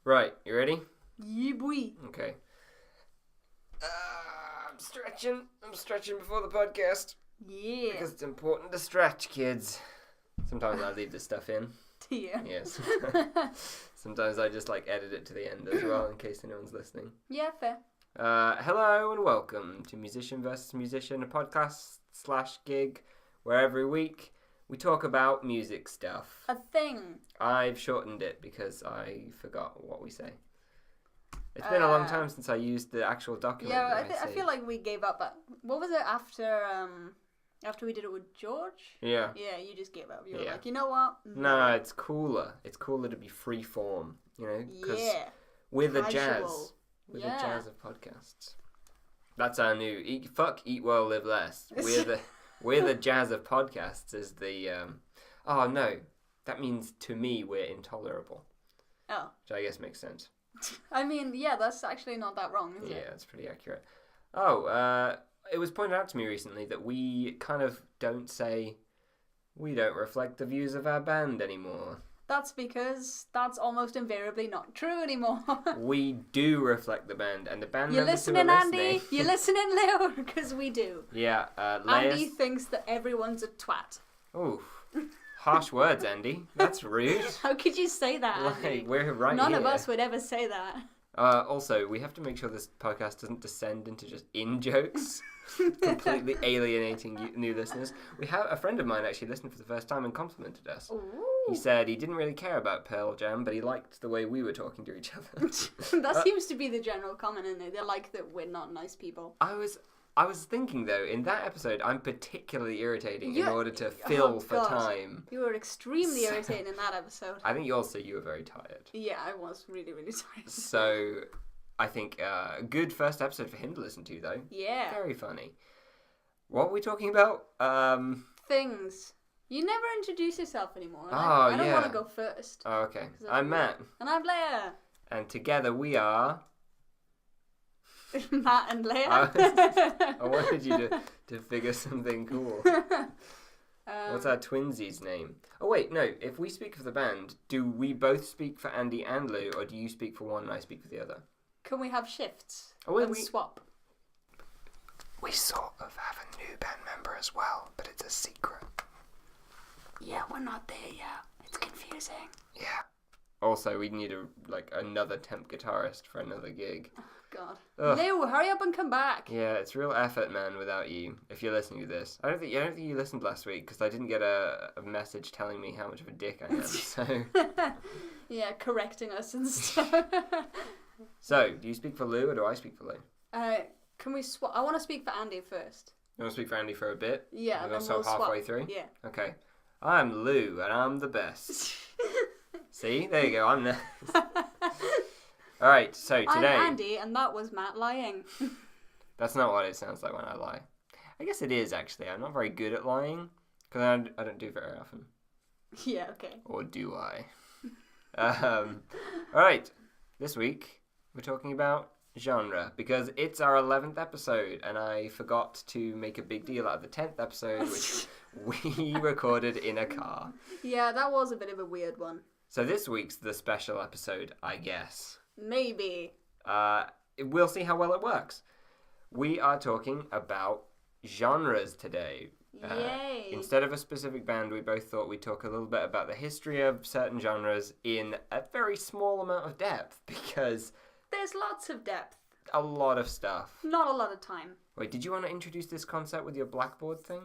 Right, you ready? Yeah, boy. Okay. I'm stretching before the podcast. Yeah. Because it's important to stretch, kids. Sometimes I leave this stuff in. Yeah. Yes. Sometimes I just edit it to the end as well in case anyone's listening. Yeah, fair. Hello and welcome to Musician vs. Musician, a podcast/gig where every week we talk about music stuff. A thing. I've shortened it because I forgot what we say. It's been a long time since I used the actual document. Yeah, I feel like we gave up. What was it after we did it with George? Yeah. Yeah, you just gave up. You were like, you know what? No, it's cooler. It's cooler to be free form, Because we're the jazz. We're the jazz of podcasts. That's our new eat well, live less. We're the jazz of podcasts is the oh no. That means to me we're intolerable. Oh. Which I guess makes sense. I mean, yeah, that's actually not that wrong, is it? Yeah, that's pretty accurate. Oh, it was pointed out to me recently that we kind of don't reflect the views of our band anymore. That's because that's almost invariably not true anymore. We do reflect the band, and the band You're members listening, who are Andy? listening... You're listening, Leo? Because we do. Yeah, Andy thinks that everyone's a twat. Ooh, harsh words, Andy. That's rude. How could you say that, Andy? We're right None here. of us would ever say that. Also, we have to make sure this podcast doesn't descend into just in-jokes, completely alienating new listeners. We have a friend of mine actually listened for the first time and complimented us. Ooh. He said he didn't really care about Pearl Jam, but he liked the way we were talking to each other. That seems to be the general comment, isn't it? They like that we're not nice people. I was thinking, though, in that episode, I'm particularly irritating in order to fill for time. You were extremely irritating in that episode. I think you were very tired. Yeah, I was really, really tired. So, I think a good first episode for him to listen to, though. Yeah. Very funny. What were we talking about? Things. You never introduce yourself anymore. I don't want to go first. Oh, okay. I'm Matt. And I'm Leia. And together we are... Matt and Leia. I wanted you to figure something cool. What's our twinsies' name? Oh wait, no. If we speak for the band, do we both speak for Andy and Lou, or do you speak for one and I speak for the other? Can we have shifts? Swap? We sort of have a new band member as well, but it's a secret. Yeah, we're not there yet. It's confusing. Yeah. Also, we need another temp guitarist for another gig. Oh, God. Ugh. Lou, hurry up and come back. Yeah, it's real effort, man, without you. If you're listening to this, I don't think you listened last week because I didn't get a message telling me how much of a dick I am. So. Yeah, correcting us and stuff. So, do you speak for Lou or do I speak for Lou? Can we swap? I want to speak for Andy first. You want to speak for Andy for a bit? Yeah, and then also we'll halfway swap. through. Yeah. Okay. I'm Lou, and I'm the best. See? There you go. I'm next. All right, so today... I'm Andy, and that was Matt lying. That's not what it sounds like when I lie. I guess it is, actually. I'm not very good at lying, because I don't do it very often. Yeah, okay. Or do I? All right, this week we're talking about genre, because it's our 11th episode, and I forgot to make a big deal out of the 10th episode, which we recorded in a car. Yeah, that was a bit of a weird one. So this week's the special episode, I guess. Maybe. We'll see how well it works. We are talking about genres today. Yay. Instead of a specific band, we both thought we'd talk a little bit about the history of certain genres in a very small amount of depth, because... There's lots of depth. A lot of stuff. Not a lot of time. Wait, did you want to introduce this concept with your blackboard thing?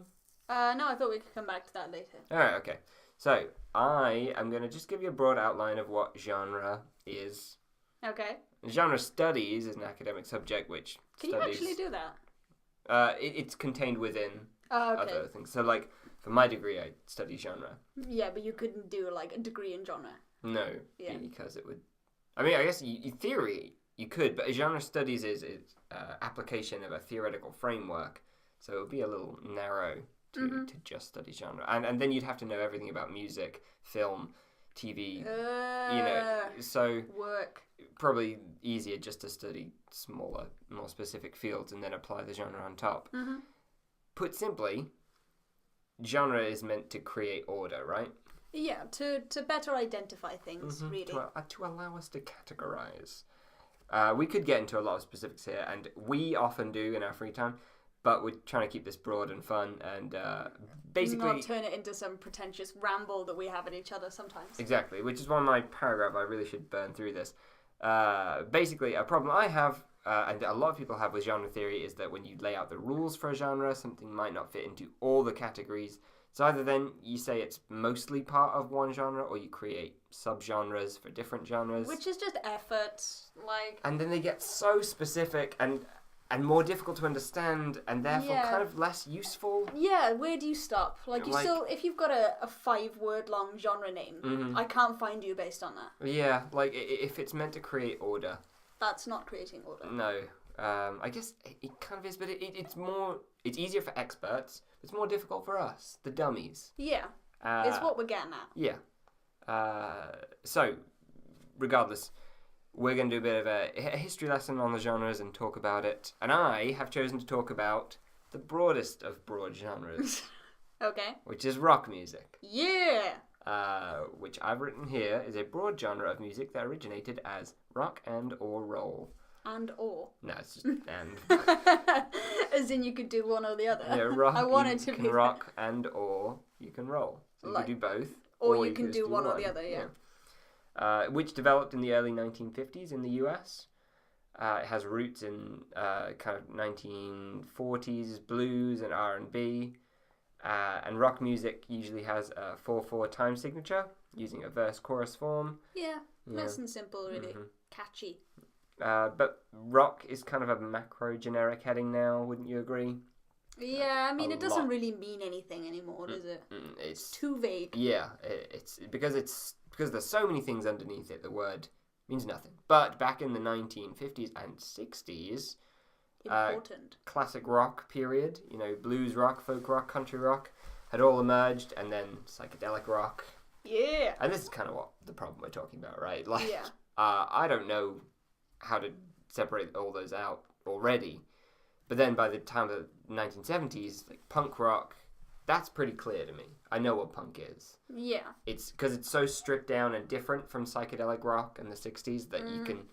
No, I thought we could come back to that later. Alright, okay. So, I am going to just give you a broad outline of what genre is. Okay. Genre studies is an academic subject which Can you actually do that? It's contained within other things. So, for my degree, I study genre. Yeah, but you couldn't do, a degree in genre. No, because it would... I mean, I guess in theory you could, but genre studies is application of a theoretical framework, so it would be a little narrow to just study genre. And then you'd have to know everything about music, film, TV, so... Work. Probably easier just to study smaller, more specific fields and then apply the genre on top. Mm-hmm. Put simply, genre is meant to create order, right? Yeah, to better identify things, really. To allow us to categorize. We could get into a lot of specifics here, and we often do in our free time, but we're trying to keep this broad and fun, and basically... not turn it into some pretentious ramble that we have at each other sometimes. Exactly, which is one of my paragraph. I really should burn through this. Basically, a problem I have, and a lot of people have with genre theory, is that when you lay out the rules for a genre, something might not fit into all the categories. So either then you say it's mostly part of one genre, or you create subgenres for different genres. Which is just effort, like... And then they get so specific and more difficult to understand, and therefore kind of less useful. Yeah, where do you stop? Like, you still... If you've got a 5-word-long genre name, I can't find you based on that. Yeah, like, if it's meant to create order... That's not creating order. No. I guess it kind of is, but it's more... It's easier for experts. It's more difficult for us, the dummies. Yeah. It's what we're getting at. Yeah. So, regardless, we're going to do a bit of a history lesson on the genres and talk about it. And I have chosen to talk about the broadest of broad genres. Okay. Which is rock music. Yeah! Which I've written here is a broad genre of music that originated as rock and or roll. And or. No, it's just and. As in you could do one or the other. Yeah, rock. I wanted to be. You can rock and or you can roll. So you can do both. Or you can do one or the other, yeah. Which developed in the early 1950s in the US. It has roots in kind of 1940s blues and R&B. And rock music usually has a 4/4 time signature using a verse-chorus form. Yeah, nice and simple, really. Catchy. But rock is kind of a macro generic heading now, wouldn't you agree? Yeah, I mean, it doesn't really mean anything anymore, does it? It's too vague. Yeah, it's because there's so many things underneath it, the word means nothing. But back in the 1950s and 60s, important classic rock period, blues rock, folk rock, country rock, had all emerged, and then psychedelic rock. Yeah. And this is kind of what the problem we're talking about, right? Like, yeah. I don't know how to separate all those out already. But then by the time of the 1970s, like punk rock, that's pretty clear to me. I know what punk is. Yeah. It's because it's so stripped down and different from psychedelic rock in the 60s that you can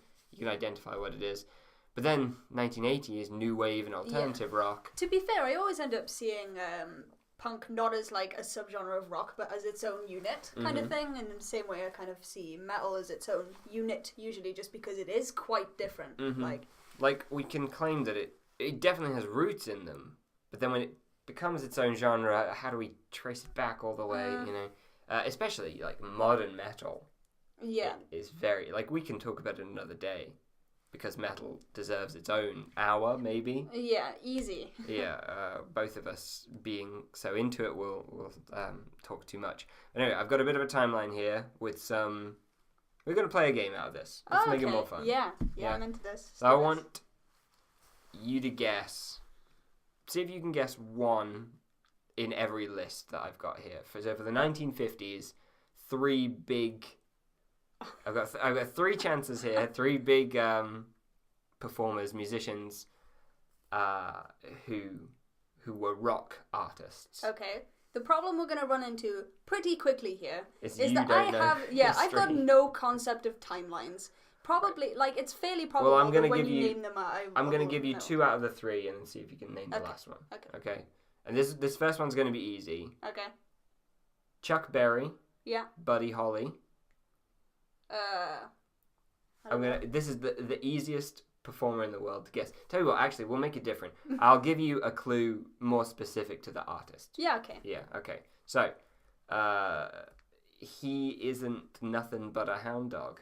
identify what it is. But then 1980s, new wave and alternative rock. To be fair, I always end up seeing punk not as like a subgenre of rock, but as its own unit kind of thing. And in the same way, I kind of see metal as its own unit, usually just because it is quite different. Like we can claim that it definitely has roots in them, but then when it becomes its own genre, how do we trace it back all the way? Especially like modern metal. Yeah, is very like we can talk about it another day. Because metal deserves its own hour, maybe. Yeah, easy. Both of us being so into it will talk too much. Anyway, I've got a bit of a timeline here with some... We're going to play a game out of this. Let's make it more fun. Yeah, I'm into this. So I want you to guess... See if you can guess one in every list that I've got here. So for the 1950s, three big... I've got three chances here. Three big performers, musicians, who were rock artists. Okay. The problem we're going to run into pretty quickly here is that I've got no concept of timelines. Probably, like, it's fairly probable that when you name them out, I'm going to give you two out of the three and see if you can name the last one. Okay. And this first one's going to be easy. Okay. Chuck Berry. Yeah. Buddy Holly. This is the easiest performer in the world to guess. Tell you what, actually, we'll make it different. I'll give you a clue more specific to the artist. Yeah, okay. Yeah, okay. So, he isn't nothing but a hound dog.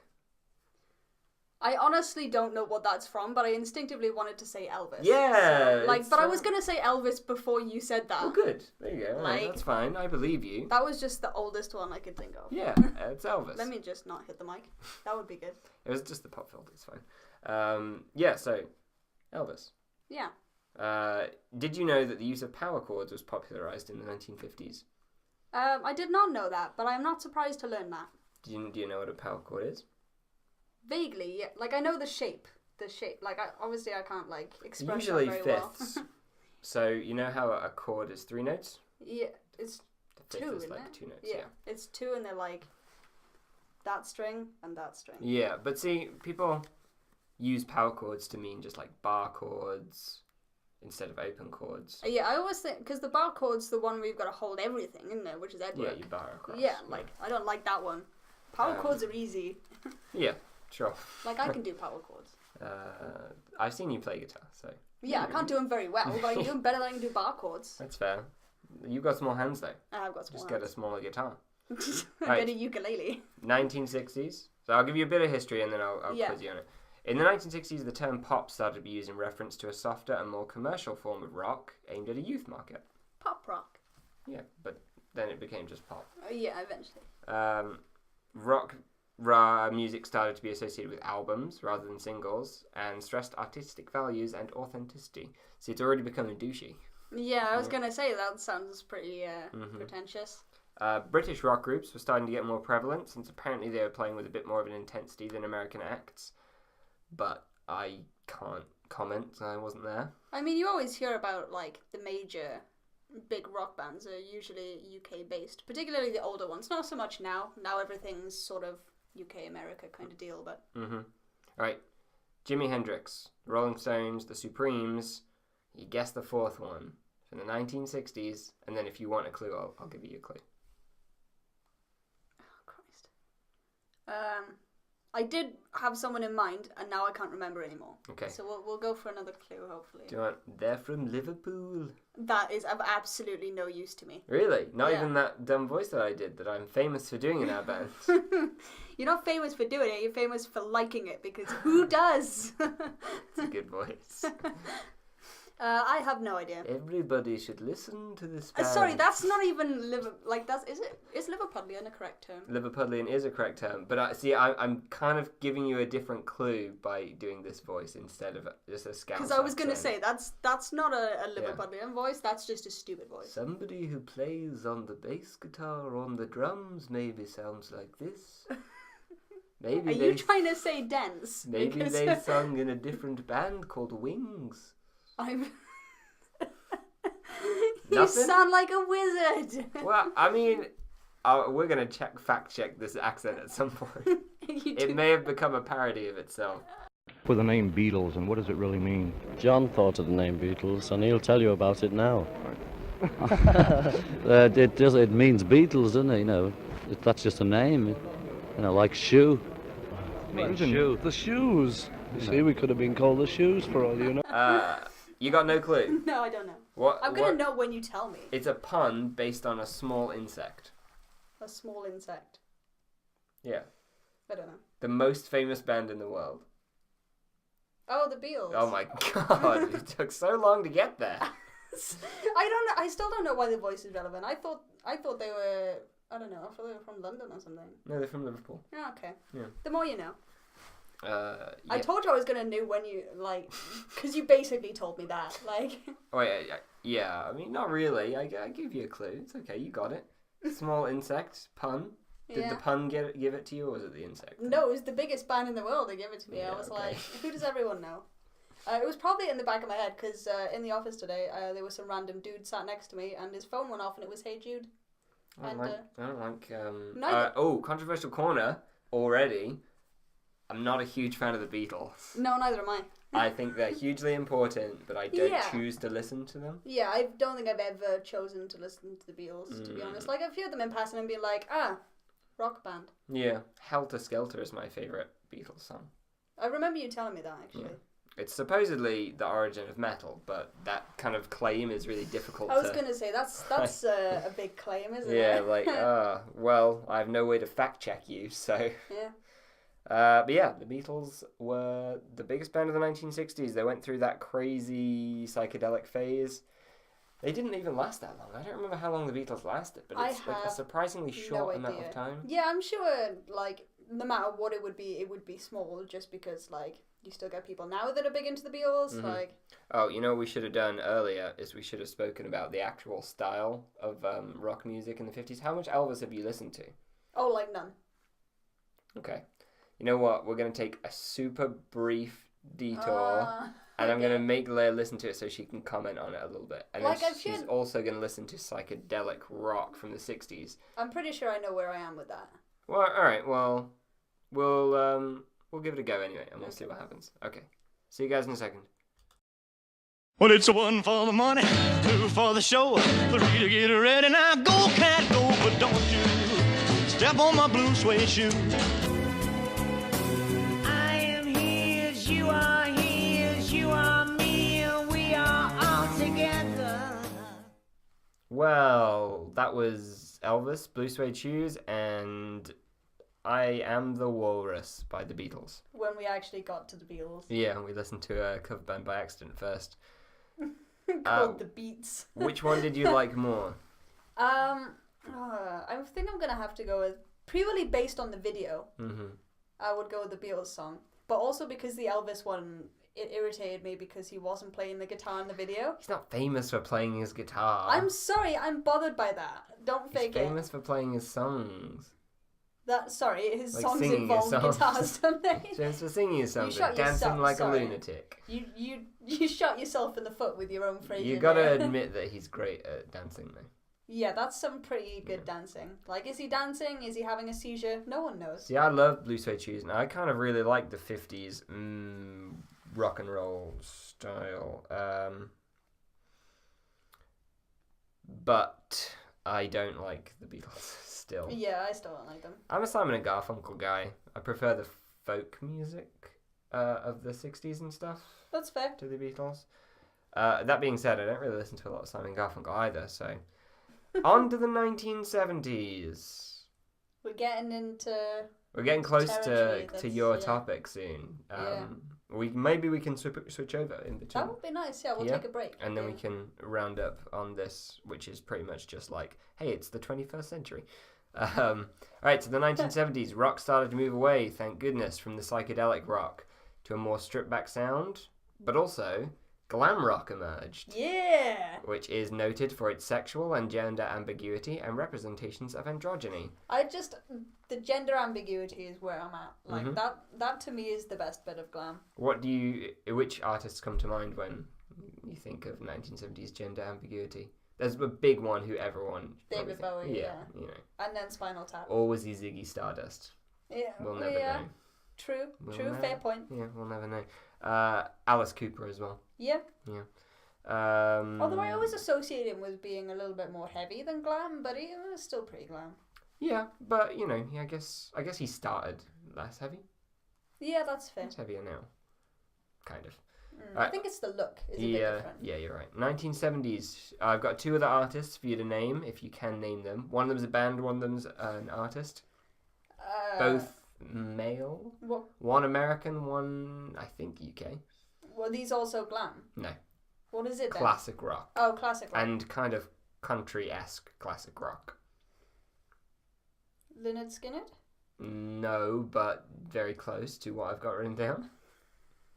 I honestly don't know what that's from, but I instinctively wanted to say Elvis. Yeah! But I was going to say Elvis before you said that. Oh, good. There you go. That's fine. I believe you. That was just the oldest one I could think of. Yeah, it's Elvis. Let me just not hit the mic. That would be good. It was just the pop filter. It's fine. So, Elvis. Yeah. Did you know that the use of power chords was popularized in the 1950s? I did not know that, but I'm not surprised to learn that. Do you know what a power chord is? Vaguely, yeah. Like, I know the shape. Like, obviously I can't, like, express usually that very fifths. well. So, you know how a chord is 3 notes? Yeah, it's The fifth is like 2 notes. Yeah, it's 2 and they're like that string and that string. Yeah, but see, people use power chords to mean just like bar chords instead of open chords. Yeah, I always think, because the bar chord's the one where you've got to hold everything in there, which is Edward. Yeah, you bar across. Yeah, like, I don't like that one. Power chords are easy. Yeah, sure. Like, I can do power chords. I've seen you play guitar, so... Yeah, I can't do them very well, but I can do them better than I can do bar chords. That's fair. You've got small hands, though. I have got small Just hands. get a smaller guitar. Right. Get a ukulele. 1960s. So I'll give you a bit of history and then I'll quiz you on it. In the 1960s, the term pop started to be used in reference to a softer and more commercial form of rock aimed at a youth market. Pop rock. Yeah, but then it became just pop. Yeah, eventually. Rock music started to be associated with albums rather than singles and stressed artistic values and authenticity. See, it's already becoming douchey. Yeah, I was going to say that sounds pretty pretentious. British rock groups were starting to get more prevalent since apparently they were playing with a bit more of an intensity than American acts. But I can't comment, I wasn't there. I mean, you always hear about, like, the major big rock bands are usually UK based, particularly the older ones. Not so much now. Now everything's sort of UK America kind of deal, but... Alright, Jimi Hendrix, Rolling Stones, the Supremes. You guess the fourth one from the 1960s, and then if you want a clue, I'll give you a clue. Oh, Christ. I did have someone in mind, and now I can't remember anymore. Okay. So we'll go for another clue, hopefully. Do you want... They're from Liverpool. That is of absolutely no use to me. Really? Not even that dumb voice that I did that I'm famous for doing in our band. You're not famous for doing it, you're famous for liking it, because who does? It's a good voice. I have no idea. Everybody should listen to this band. Sorry, that's not even is Liverpudlian a correct term? Liverpudlian is a correct term, but I'm kind of giving you a different clue by doing this voice instead of just a scout. Because I was going to say, that's not a Liverpudlian voice, that's just a stupid voice. Somebody who plays on the bass guitar or on the drums maybe sounds like this. Maybe Are you trying to say dense? Maybe they sung in a different band called Wings. You sound like a wizard. Well, I mean, we're going to fact check this accent at some point. It may have become a parody of itself. For the name Beatles, and what does it really mean? John thought of the name Beatles, and he'll tell you about it now. It means Beatles, doesn't it? You know, that's just a name. You know, like shoe. Shoe. The shoes. You see, we could have been called the shoes for all you know. You got no clue? No, I don't know. What? I'm going to know when you tell me. It's a pun based on a small insect. A small insect. Yeah. I don't know. The most famous band in the world. Oh, the Beatles. Oh my god, it took so long to get there. I still don't know why the voice is relevant. I thought they were, I don't know, I thought they were from London or something. No, they're from Liverpool. Oh, okay. Yeah. The more you know. Yeah. I told you I was going to know when you, like, because you basically told me that, like. Oh, yeah, I mean, not really. I give you a clue. It's okay, you got it. Small insect, pun. Did the pun give it to you, or was it the insect? No, it was the biggest band in the world that gave it to me. Yeah, I was like, who does everyone know? It was probably in the back of my head, because in the office today, there was some random dude sat next to me, and his phone went off, and it was Hey Jude. I don't like controversial corner already. I'm not a huge fan of the Beatles. No, neither am I. I think they're hugely important, but I don't choose to listen to them. Yeah, I don't think I've ever chosen to listen to the Beatles, to be honest. Like, I've heard them in passing and been like, rock band. Yeah, Helter Skelter is my favourite Beatles song. I remember you telling me that, actually. Yeah. It's supposedly the origin of metal, but that kind of claim is really difficult I was going to say, that's a big claim, isn't it? Yeah, like, well, I have no way to fact check you, so... Yeah. But yeah, the Beatles were the biggest band of the 1960s. They went through that crazy psychedelic phase. They didn't even last that long. I don't remember how long the Beatles lasted, but it's like a surprisingly short amount of time. Yeah, I'm sure, like, no matter what it would be small, just because, like, you still get people now that are big into the Beatles, like... Oh, you know what we should have done earlier is we should have spoken about the actual style of rock music in the 50s. How much Elvis have you listened to? Oh, like none. Okay. You know what? We're going to take a super brief detour. And I'm going to make Leia listen to it so she can comment on it a little bit. And like then she's also going to listen to psychedelic rock from the 60s. I'm pretty sure I know where I am with that. Well, alright, well, we'll give it a go anyway, and we'll see what happens. Okay. See you guys in a second. Well, it's a 1 for the money, 2 for the show, 3 to get ready. Now go, cat, go, but don't you step on my blue suede shoe. I am his, you are his, you are me, and we are all together. Well, that was Elvis, Blue Suede Shoes, and I Am the Walrus by the Beatles. When we actually got to the Beatles. Yeah, we listened to a cover band by accident first. Called The Beats. Which one did you like more? I think I'm going to have to go with, purely based on the video, I would go with the Beatles song. But also because the Elvis one, it irritated me because he wasn't playing the guitar in the video. He's not famous for playing his guitar. I'm sorry, I'm bothered by that. Don't fake it. He's famous for playing his songs. His like songs involve guitars, don't they? Just for singing his songs, shot dancing yourself, like sorry. a lunatic. You shot yourself in the foot with your own phrase. You gotta admit that he's great at dancing, though. Yeah, that's some pretty good dancing. Like, is he dancing? Is he having a seizure? No one knows. See, I love Blue Suede Shoes, and I kind of really like the 50s rock and roll style. But I don't like the Beatles still. Yeah, I still don't like them. I'm a Simon and Garfunkel guy. I prefer the folk music of the 60s and stuff. That's fair. To the Beatles. That being said, I don't really listen to a lot of Simon and Garfunkel either, so... On to the 1970s. We're getting close territory to your topic soon. Maybe we can switch over in between. That would be nice. Yeah, we'll take a break. And then we can round up on this, which is pretty much just like, hey, it's the 21st century. All right, so the 1970s, rock started to move away, thank goodness, from the psychedelic rock to a more stripped-back sound, but also glam rock emerged. Yeah! Which is noted for its sexual and gender ambiguity and representations of androgyny. The gender ambiguity is where I'm at. Like, that to me is the best bit of glam. Which artists come to mind when you think of 1970s gender ambiguity? There's a big one who everyone... David Bowie, yeah. You know. And then Spinal Tap. Or was he Ziggy Stardust? Yeah. We'll never know. True, fair point. Yeah, we'll never know. Alice Cooper as well. Yeah. Yeah. Although I always associate him with being a little bit more heavy than glam, but he was still pretty glam. Yeah, but I guess he started less heavy. Yeah, that's fair. He's heavier now. Kind of. I think it's the look is a bit different. Yeah, you're right. 1970s. I've got two other artists for you to name, if you can name them. One of them's a band, one of them's an artist. Both male. What? One American, one, I think, UK. Were these also glam? No. What is it then? Classic rock. Oh, classic rock. And kind of country-esque classic rock. Lynyrd Skynyrd? No, but very close to what I've got written down.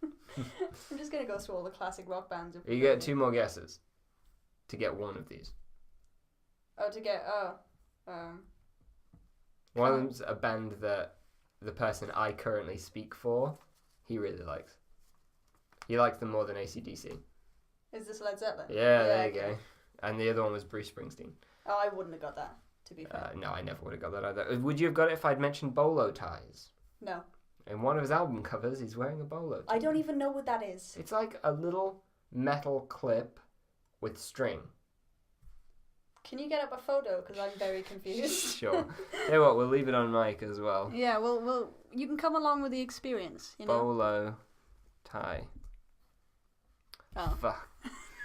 I'm just going to go through all the classic rock bands. You get two more guesses to get one of these. One of them's a band that the person I currently speak for, he really likes. He likes them more than AC/DC. Is this Led Zeppelin? Yeah, there you go. And the other one was Bruce Springsteen. Oh, I wouldn't have got that, to be fair. No, I never would have got that either. Would you have got it if I'd mentioned bolo ties? No. In one of his album covers, he's wearing a bolo tie. I don't even know what that is. It's like a little metal clip with string. Can you get up a photo? Because I'm very confused. Sure. Tell you what, we'll leave it on mic as well. Yeah, well, you can come along with the experience, you know? Bolo tie. Oh. Fuck.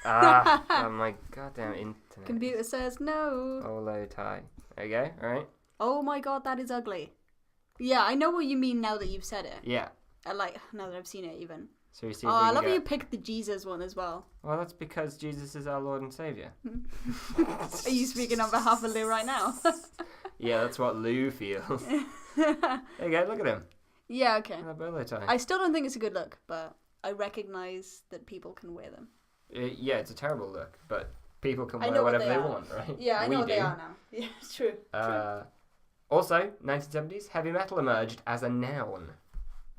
Oh my goddamn internet. Computer says no. Bolo tie. There you go, alright. Oh my god, that is ugly. Yeah, I know what you mean now that you've said it. Yeah. Now that I've seen it even. So you see I love you picked the Jesus one as well. Well, that's because Jesus is our Lord and Saviour. Are you speaking on behalf of Lou right now? Yeah, that's what Lou feels. There you go, look at him. Yeah, okay. That bolo tie. I still don't think it's a good look, but I recognise that people can wear them. Yeah, it's a terrible look, but people can wear whatever they want, right? Yeah, I know what they are now. Yeah, it's true. Also, 1970s, heavy metal emerged as a noun.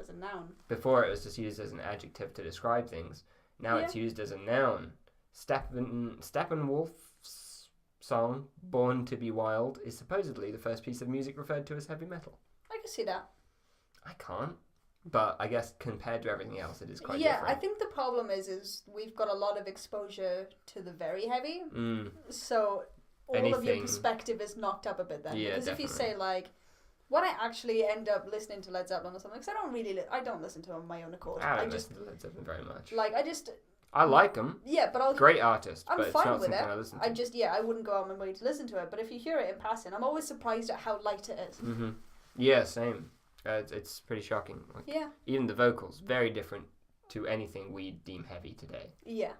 as a noun. Before it was just used as an adjective to describe things. Now it's used as a noun. Steppenwolf's song, Born to be Wild, is supposedly the first piece of music referred to as heavy metal. I can see that. I can't. But I guess compared to everything else, it is quite different. different. I think the problem is we've got a lot of exposure to the very heavy. So all of your perspective is knocked up a bit then. Yeah, because definitely. if you say, like, when I actually end up listening to Led Zeppelin or something, because I don't listen to them on my own accord. I don't listen to Led Zeppelin very much. Like, I like them. Yeah, but Great artist, I'm but it's fine not with something it. I listen to. I wouldn't go out of my way to listen to it. But if you hear it in passing, I'm always surprised at how light it is. Mm-hmm. Yeah, same. It's pretty shocking. Like, yeah. Even the vocals, very different to anything we deem heavy today. Yeah.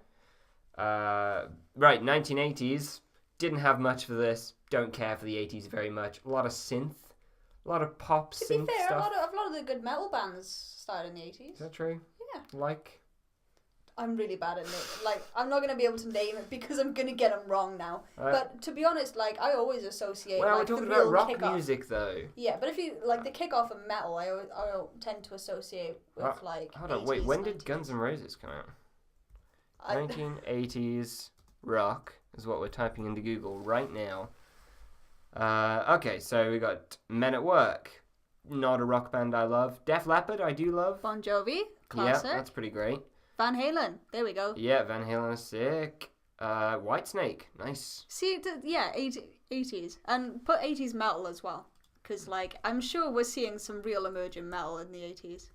Right, 1980s. Didn't have much for this. Don't care for the 80s very much. A lot of synth. A lot of pop synth To be fair, stuff. a lot of the good metal bands started in the 80s. Is that true? Yeah. Like? I'm really bad at it. Like, I'm not going to be able to name it because I'm going to get them wrong now. But to be honest, like, I always associate, well, like, we're talking the real about rock kickoff. music, though. Yeah, but if you, like, the kickoff of metal, I tend to associate with, like, hold on, 80s, wait, when 90s. did Guns N' Roses come out? 1980s rock is what we're typing into Google right now. Okay, so we got Men at Work. Not a rock band I love. Def Leppard, I do love. Bon Jovi, classic. Yeah, that's pretty great. Van Halen, there we go. Yeah, Van Halen is sick. Whitesnake, nice. See, 80s. And put 80s metal as well. Because, like, I'm sure we're seeing some real emerging metal in the 80s.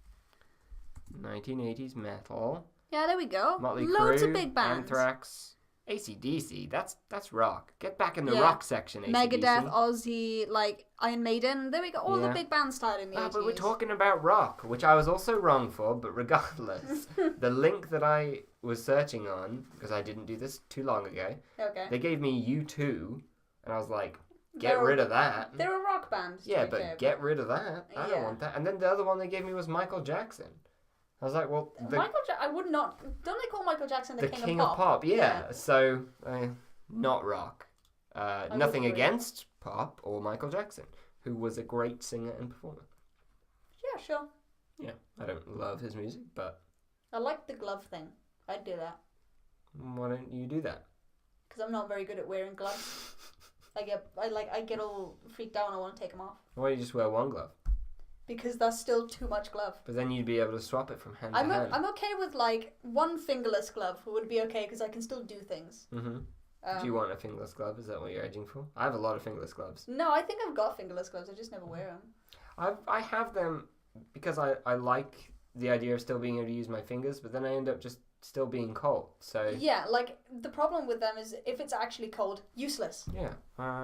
1980s metal. Yeah, there we go. Motley Loads Crue, of big bands. Anthrax, AC/DC. That's rock. Get back in the rock section, AC/DC. Megadeth, Ozzy, like Iron Maiden. There we go. All the big bands started in the 80s. But we're talking about rock, which I was also wrong for. But regardless, the link that I was searching on, because I didn't do this too long ago, okay, they gave me U2, and I was like, get rid of that. They're a rock band. Yeah, but get rid of that. I don't want that. And then the other one they gave me was Michael Jackson. I was like, well, I would not. Don't they call Michael Jackson the king of pop? Yeah. So, not rock. Nothing against pop or Michael Jackson, who was a great singer and performer. Yeah, sure. Yeah, I don't love his music, but I like the glove thing. I'd do that. Why don't you do that? Because I'm not very good at wearing gloves. I get all freaked out and I want to take them off. Why don't you just wear one glove? Because that's still too much glove. But then you'd be able to swap it from hand to hand. I'm okay with, like, one fingerless glove would be okay because I can still do things. Mm-hmm. Do you want a fingerless glove? Is that what you're edging for? I have a lot of fingerless gloves. No, I think I've got fingerless gloves. I just never wear them. I have them because I like the idea of still being able to use my fingers, but then I end up just still being cold. So yeah, like, the problem with them is if it's actually cold, useless. Yeah,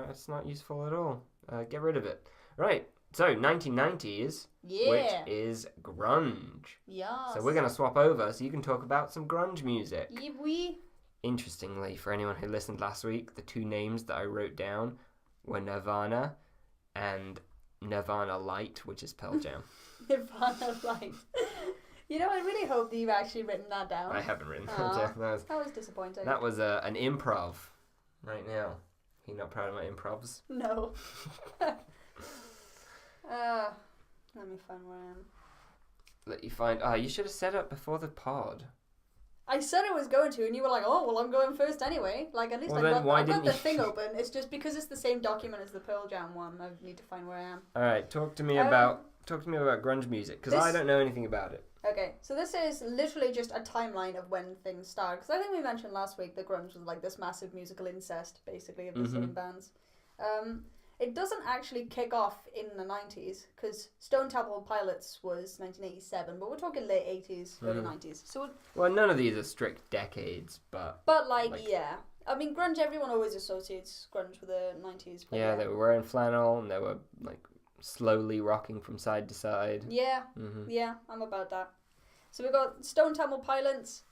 it's not useful at all. Get rid of it. Right. So, 1990s, which is grunge. Yeah. So we're going to swap over so you can talk about some grunge music. Yeah, we... Interestingly, for anyone who listened last week, the two names that I wrote down were Nirvana and Nirvana Light, which is Pearl Jam. Nirvana Light. You know, I really hope that you've actually written that down. I haven't written that down. That was disappointing. That was an improv right now. Are you not proud of my improvs? No. Let me find where I am. Let you find... you should have set up before the pod. I said I was going to, and you were like, "Oh, well, I'm going first anyway." Like, at least well, I've got the thing open. It's just because it's the same document as the Pearl Jam one. I need to find where I am. All right, talk to me about grunge music because I don't know anything about it. Okay, so this is literally just a timeline of when things started. Because I think we mentioned last week that grunge was like this massive musical incest, basically, of the same bands. It doesn't actually kick off in the 90s, because Stone Temple Pilots was 1987, but we're talking late 80s, early 90s. So well, none of these are strict decades, but... But, like, yeah. I mean, grunge, everyone always associates grunge with the 90s. But yeah, they were wearing flannel, and they were, like, slowly rocking from side to side. Yeah, yeah, I'm about that. So we've got Stone Temple Pilots,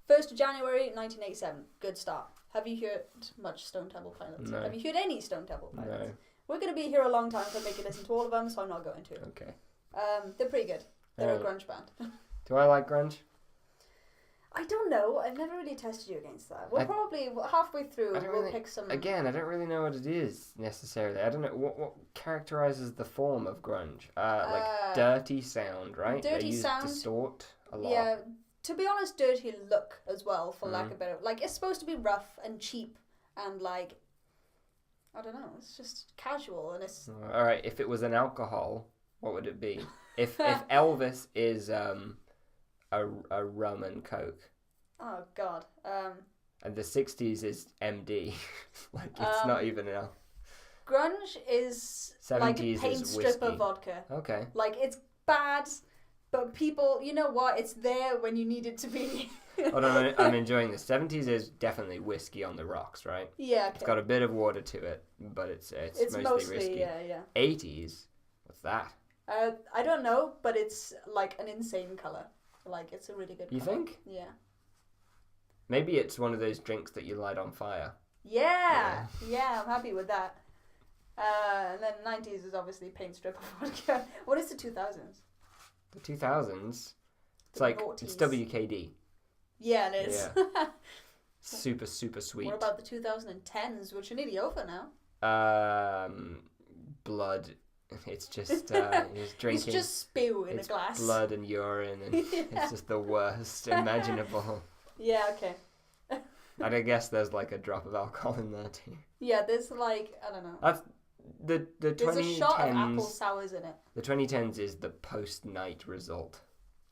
1st of January, 1987. Good start. Have you heard much Stone Temple Pilots? No. Have you heard any Stone Temple Pilots? No. We're going to be here a long time to make you listen to all of them, so I'm not going to. Okay. They're pretty good. They're a grunge band. Do I like grunge? I don't know. I've never really tested you against that. We'll probably halfway through we'll pick some. Again, I don't really know what it is necessarily. I don't know what characterizes the form of grunge. Like dirty sound, right? Dirty sound. Distort a lot. Yeah. To be honest, dirty look as well, for lack of better. Like, it's supposed to be rough and cheap and like, I don't know. It's just casual and it's. All right. If it was an alcohol, what would it be? If Elvis is a rum and coke. Oh God. And the 60s is MD. Like it's not even an Grunge is 70s like a paint is stripper whiskey. vodka. Okay. Like it's bad, but people, you know what? It's there when you need it to be. Hold on, I'm enjoying this. 70s is definitely whiskey on the rocks, right? Yeah. Okay. It's got a bit of water to it, but it's mostly whiskey. Yeah. 80s. What's that? I don't know, but it's like an insane color. Like it's a really good You color. think? Yeah. Maybe it's one of those drinks that you light on fire. Yeah, I'm happy with that. And then 90s is obviously paint stripper vodka. What is the 2000s? The 2000s, it's like it's WKD. Yeah, it is. Yeah. Super sweet. What about the 2010s, which are nearly over now? Blood. It's just drinking. It's just spew in a glass. Blood and urine, and it's just the worst imaginable. Yeah, okay. And I guess there's like a drop of alcohol in there too. Yeah, there's like, I don't know. That's the 2010s. There's a shot of apple sours in it. The 2010s is the post-night result.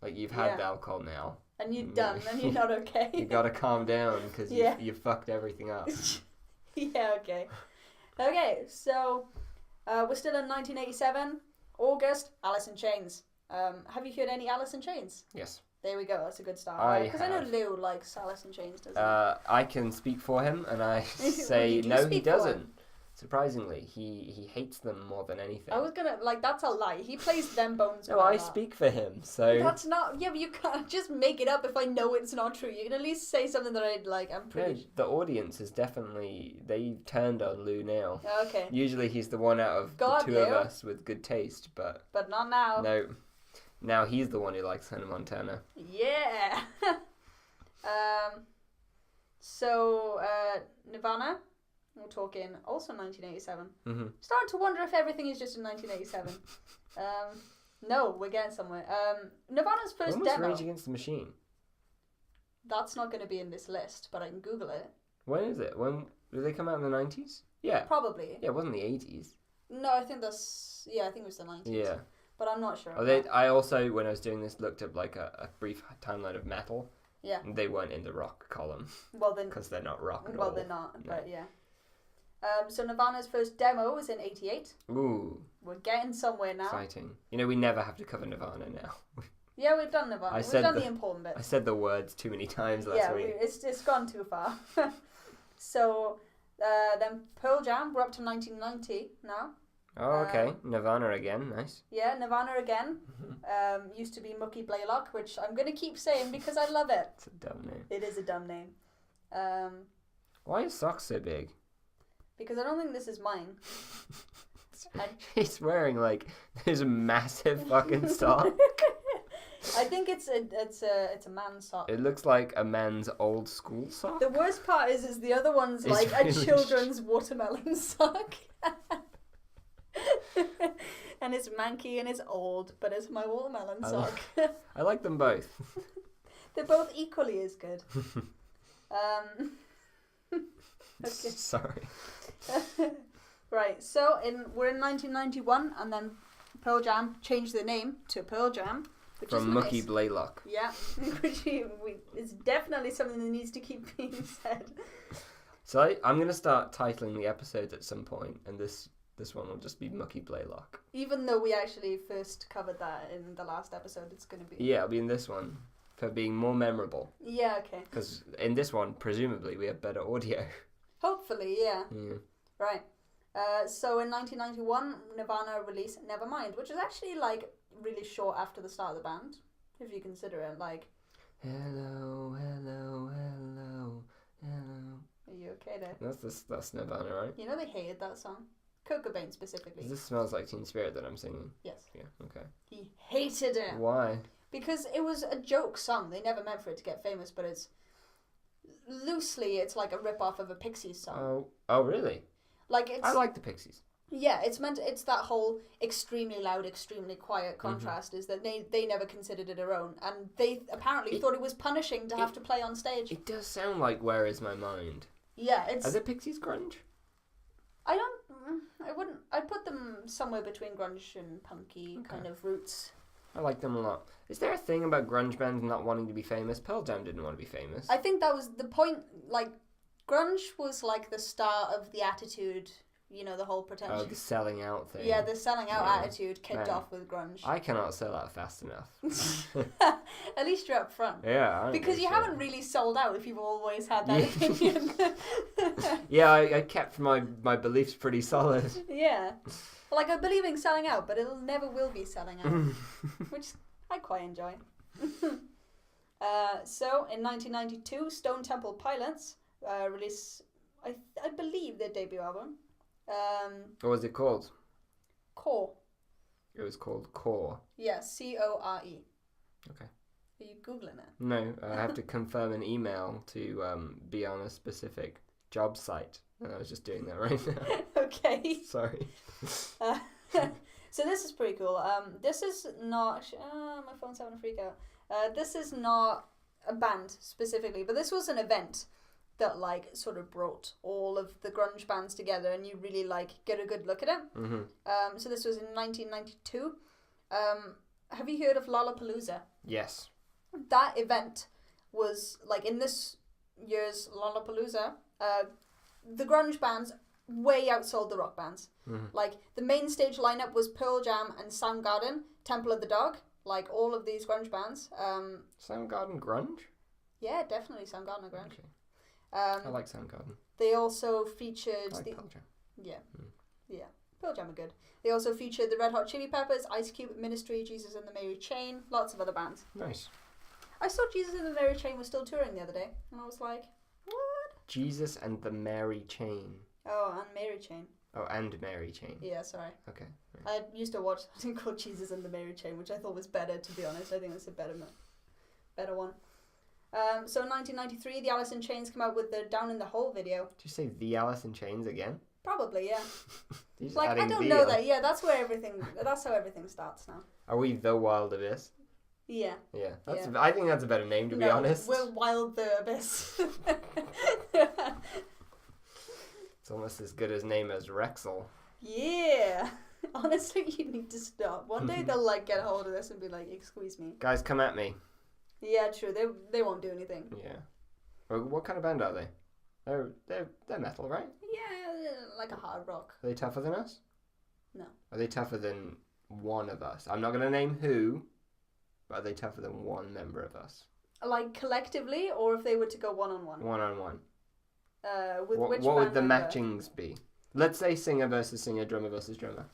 Like you've had the alcohol now. And you're done, and you're not okay. You gotta calm down because you fucked everything up. Yeah, okay. Okay, so we're still in 1987. August, Alice in Chains. Have you heard any Alice in Chains? Yes. There we go. That's a good start. Because I know Lou likes Alice in Chains, doesn't he? I can speak for him, and I say no, he doesn't. Surprisingly, he hates them more than anything. I was gonna that's a lie. He plays them bones. No, I speak for him. So that's not. Yeah, but you can't just make it up if I know it's not true. You can at least say something that I'd like. I'm pretty. The audience is definitely they've turned on Lou now. Okay. Usually he's the one out of the two of us with good taste, but not now. No. Now he's the one who likes Hannah Montana. Yeah. So Nirvana, we're talking also 1987. Mm-hmm. Starting to wonder if everything is just in 1987. No, we're getting somewhere. Nirvana's first when was demo. Rage Against the Machine? That's not going to be in this list, but I can Google it. When is it? When did they come out in the 90s? Yeah. Probably. Yeah, it wasn't the 80s. No, I think that's... Yeah, I think it was the 90s. Yeah. But I'm not sure. I also, when I was doing this, looked up like a brief timeline of metal. Yeah. And they weren't in the rock column. Well, then... Because they're not rock at all. Well, they're not, but yeah. So Nirvana's first demo was in 88. Ooh. We're getting somewhere now. Exciting. You know, we never have to cover Nirvana now. Yeah, we've done Nirvana. We've done the important bits. I said the words too many times last week. Yeah, it's gone too far. So then Pearl Jam, we're up to 1990 now. Oh, okay. Nirvana again. Nice. Yeah, Nirvana again. Used to be Mookie Blaylock, which I'm going to keep saying because I love it. It's a dumb name. It is a dumb name. Why are his socks so big? Because I don't think this is mine. He's wearing like those massive fucking socks. I think it's a man's sock. It looks like a man's old school sock. The worst part is the other one's It's like really a children's watermelon sock. And it's manky and it's old, but it's my watermelon sock. I like them both. They're both equally as good. Okay. Sorry. Right, so we're in 1991, and then Pearl Jam changed their name to Pearl Jam. From Mookie Blaylock. Yeah, which is definitely something that needs to keep being said. So I'm going to start titling the episodes at some point, and this one will just be Mookie Blaylock. Even though we actually first covered that in the last episode, it's going to be... Yeah, it'll be in this one, for being more memorable. Yeah, okay. Because in this one, presumably, we have better audio. Hopefully, yeah. Yeah. Right. So in 1991, Nirvana released Nevermind, which is actually like really short after the start of the band, if you consider it like. Hello, hello, hello, hello. Are you okay there? That's Nirvana, right? You know they hated that song, Kurt Cobain specifically. This Smells Like Teen Spirit that I'm singing. Yes. Yeah. Okay. He hated it. Why? because it was a joke song. They never meant for it to get famous, but it's like a rip-off of a Pixies song. Oh, really? Like it's. I like the Pixies. Yeah, it's that whole extremely loud, extremely quiet contrast is that they never considered it their own, and they apparently thought it was punishing to have to play on stage. It does sound like Where Is My Mind? Yeah, it's. Are the Pixies grunge? I wouldn't. I'd put them somewhere between grunge and punky kind of roots. I like them a lot. Is there a thing about grunge bands not wanting to be famous? Pearl Jam didn't want to be famous. I think that was the point. Like, grunge was like the start of the attitude. You know, the whole pretension. Oh, the selling out thing. Yeah, the selling out attitude kicked off with grunge. I cannot sell out fast enough. At least you're up front. Yeah. Because you haven't really sold out if you've always had that opinion. Yeah, I kept my beliefs pretty solid. Yeah. Like, I believe in selling out, but it never will be selling out. Which I quite enjoy. So, in 1992, Stone Temple Pilots released, I believe, their debut album. What was it called? Core. It was called Core. Yeah, Core. Okay. Are you Googling it? No, I have to confirm an email to be on a specific job site. And I was just doing that right now. Okay. Sorry. So this is pretty cool. This is not... my phone's having a freak out. This is not a band specifically, but this was an event that like sort of brought all of the grunge bands together, and you really like get a good look at it. Mm-hmm. So this was in 1992. Have you heard of Lollapalooza? Yes. That event was like in this year's Lollapalooza. The grunge bands way outsold the rock bands. Mm-hmm. Like the main stage lineup was Pearl Jam and Soundgarden, Temple of the Dog. Like all of these grunge bands. Soundgarden grunge? Yeah, definitely Soundgarden grunge. Okay. I like Soundgarden. They also featured I like Pearl Jam. Yeah. Yeah. Pearl Jam are good. They also featured the Red Hot Chili Peppers, Ice Cube, Ministry, Jesus and the Mary Chain, lots of other bands. Nice. I saw Jesus and the Mary Chain was still touring the other day, and I was like, what? Jesus and the Mary Chain. Oh, and Mary Chain. Oh, and Mary Chain. Yeah, sorry. Okay. I used to watch something called Jesus and the Mary Chain, which I thought was better, to be honest. I think it's a better one. So in 1993, the Alice in Chains came out with the Down in the Hole video. Did you say the Alice in Chains again? Probably, yeah. Like, I don't know that. Yeah, that's how everything starts now. Are we the Wild Abyss? Yeah. Yeah. I think that's a better name, to be honest. We're Wild the Abyss. It's almost as good a name as Rexel. Yeah. Honestly, you need to stop. One day they'll like get a hold of this and be like, "Excuse me." Guys, come at me. Yeah, true. They won't do anything. Yeah. Well, what kind of band are they? They're metal, right? Yeah, like a hard rock. Are they tougher than us? No. Are they tougher than one of us? I'm not gonna name who, but are they tougher than one member of us? Like collectively, or if they were to go one-on-one? One-on-one. With which what would band the member? matchings be? Let's say singer versus singer, drummer versus drummer.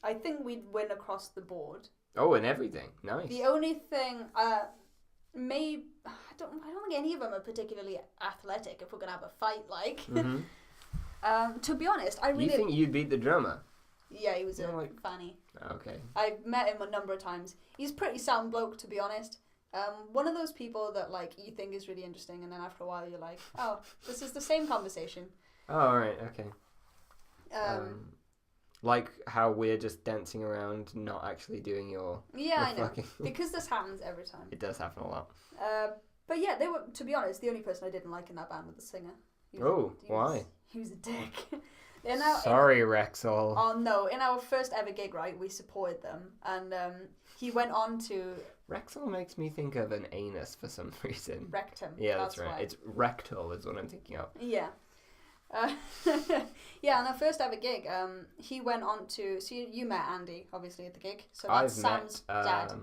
I think we'd win across the board. Oh, and everything. Nice. The only thing, I don't think any of them are particularly athletic. If we're gonna have a fight, like, to be honest, I really. You think you'd beat the drummer? Yeah, he was like fanny. Okay. I've met him a number of times. He's a pretty sound bloke, to be honest. One of those people that like you think is really interesting, and then after a while you're like, oh, this is the same conversation. Oh, all right, okay. Like how we're just dancing around, not actually doing your. Yeah, I know. Because this happens every time. It does happen a lot. But yeah, they were. To be honest, the only person I didn't like in that band was the singer. Why? He was a dick. Sorry, Rexel. Oh no! In our first ever gig, right, we supported them, and he went on to. Rexel makes me think of an anus for some reason. Rectum. Yeah, that's right. Why. It's rectal is what I'm thinking of. Yeah. Yeah, on our first ever gig, he went on to. So you met Andy, obviously, at the gig. So that's Sam's dad.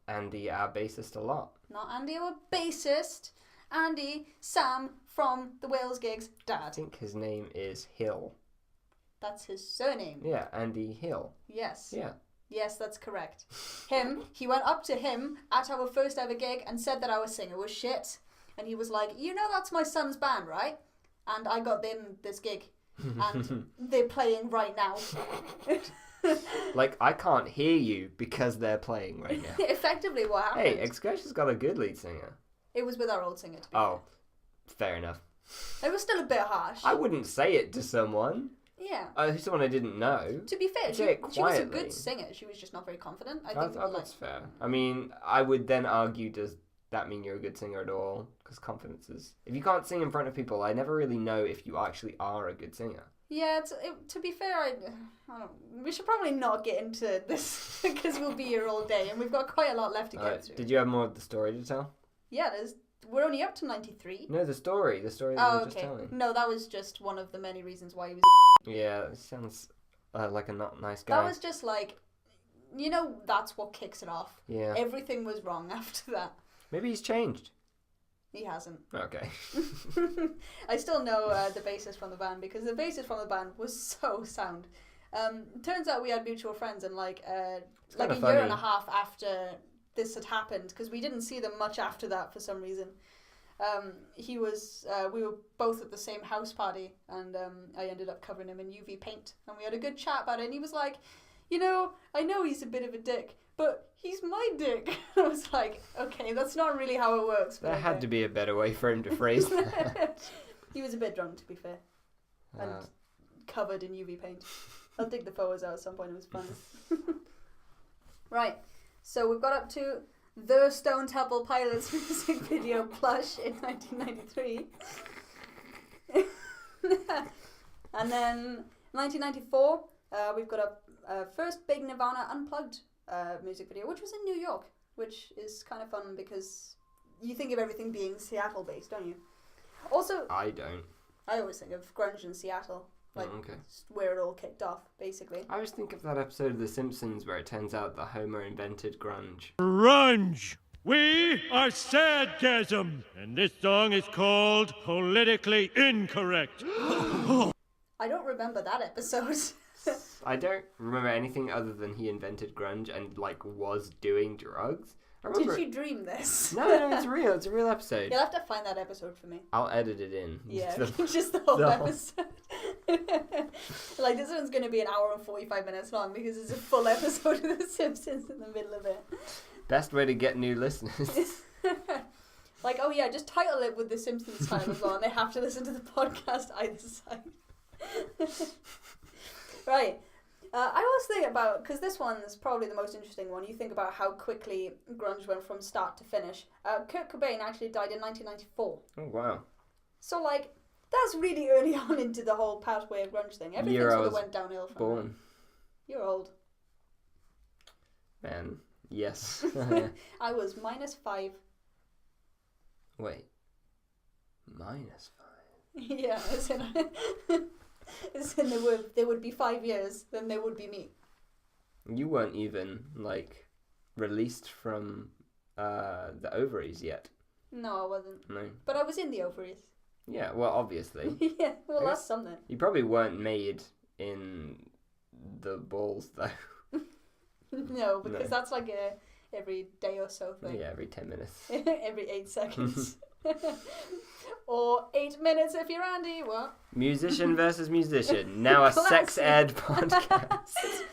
Andy, our bassist, a lot. Not Andy, our bassist. Andy, Sam from the Wales gigs, dad. I think his name is Hill. That's his surname. Yeah, Andy Hill. Yes. Yeah. Yes, that's correct. He went up to him at our first ever gig and said that our singer was shit. And he was like, you know that's my son's band, right? And I got them this gig. And they're playing right now. Like, I can't hear you because they're playing right now. Effectively what happened. Hey, Excursion's got a good lead singer. It was with our old singer, to be Oh, fair enough. fair. It was still a bit harsh. I wouldn't say it to someone. Yeah. Someone I didn't know. To be fair, Say it she was a quietly. good singer. She was just not very confident. I Oh, think that's fair. I mean, I would then argue, does that mean you're a good singer at all? Because confidence is... If you can't sing in front of people, I never really know if you actually are a good singer. Yeah, to be fair, I don't, we should probably not get into this because we'll be here all day and we've got quite a lot left to get through. Did you have more of the story to tell? Yeah, we're only up to 93. No, the story that you were just telling. No, that was just one of the many reasons why he was Yeah, that sounds like a not nice guy. That was just like, that's what kicks it off. Yeah. Everything was wrong after that. Maybe he's changed. He hasn't. Okay. I still know the bassist from the band because the bassist from the band was so sound. Turns out we had mutual friends and like a year and a half after this had happened, because we didn't see them much after that for some reason. We were both at the same house party and I ended up covering him in UV paint and we had a good chat about it and he was like, I know he's a bit of a dick, but he's my dick. I was like, okay, that's not really how it works. There had to be a better way for him to phrase that. He was a bit drunk, to be fair, and covered in UV paint. I'll dig the photos out at some point, it was fun. Right, so we've got up to the Stone Temple Pilots music video Plush in 1993. And then 1994, we've got a first big Nirvana Unplugged music video, which was in New York, which is kind of fun because you think of everything being Seattle based, don't you? Also, I don't. I always think of grunge in Seattle, like where it all kicked off, basically. I always think of that episode of The Simpsons where it turns out that Homer invented grunge. Grunge! We are Sadgasm, and this song is called Politically Incorrect. I don't remember that episode. I don't remember anything other than he invented grunge and was doing drugs. Did you dream this? No, it's real. It's a real episode. You'll have to find that episode for me. I'll edit it in. Yeah, just the whole episode. This one's going to be an hour and 45 minutes long because it's a full episode of The Simpsons in the middle of it. Best way to get new listeners. Just title it with The Simpsons time as well, and they have to listen to the podcast either side. Right. I always think about, because this one is probably the most interesting one, you think about how quickly grunge went from start to finish. Kurt Cobain actually died in 1994. Oh, wow. So, that's really early on into the whole pathway of grunge thing. Everything sort of went downhill from born. There. You're old. Man, yes. I was -5. Wait. -5? Yeah, as in there would be 5 years, then there would be me. You weren't even, released from the ovaries yet. No, I wasn't. No. But I was in the ovaries. Yeah, well, obviously. Yeah, well, that's something. You probably weren't made in the balls, though. No, because that's every day or so thing. Yeah, every 10 minutes. Every 8 seconds. Or 8 minutes if you're Andy, what? Musician versus musician. Now a sex ed podcast.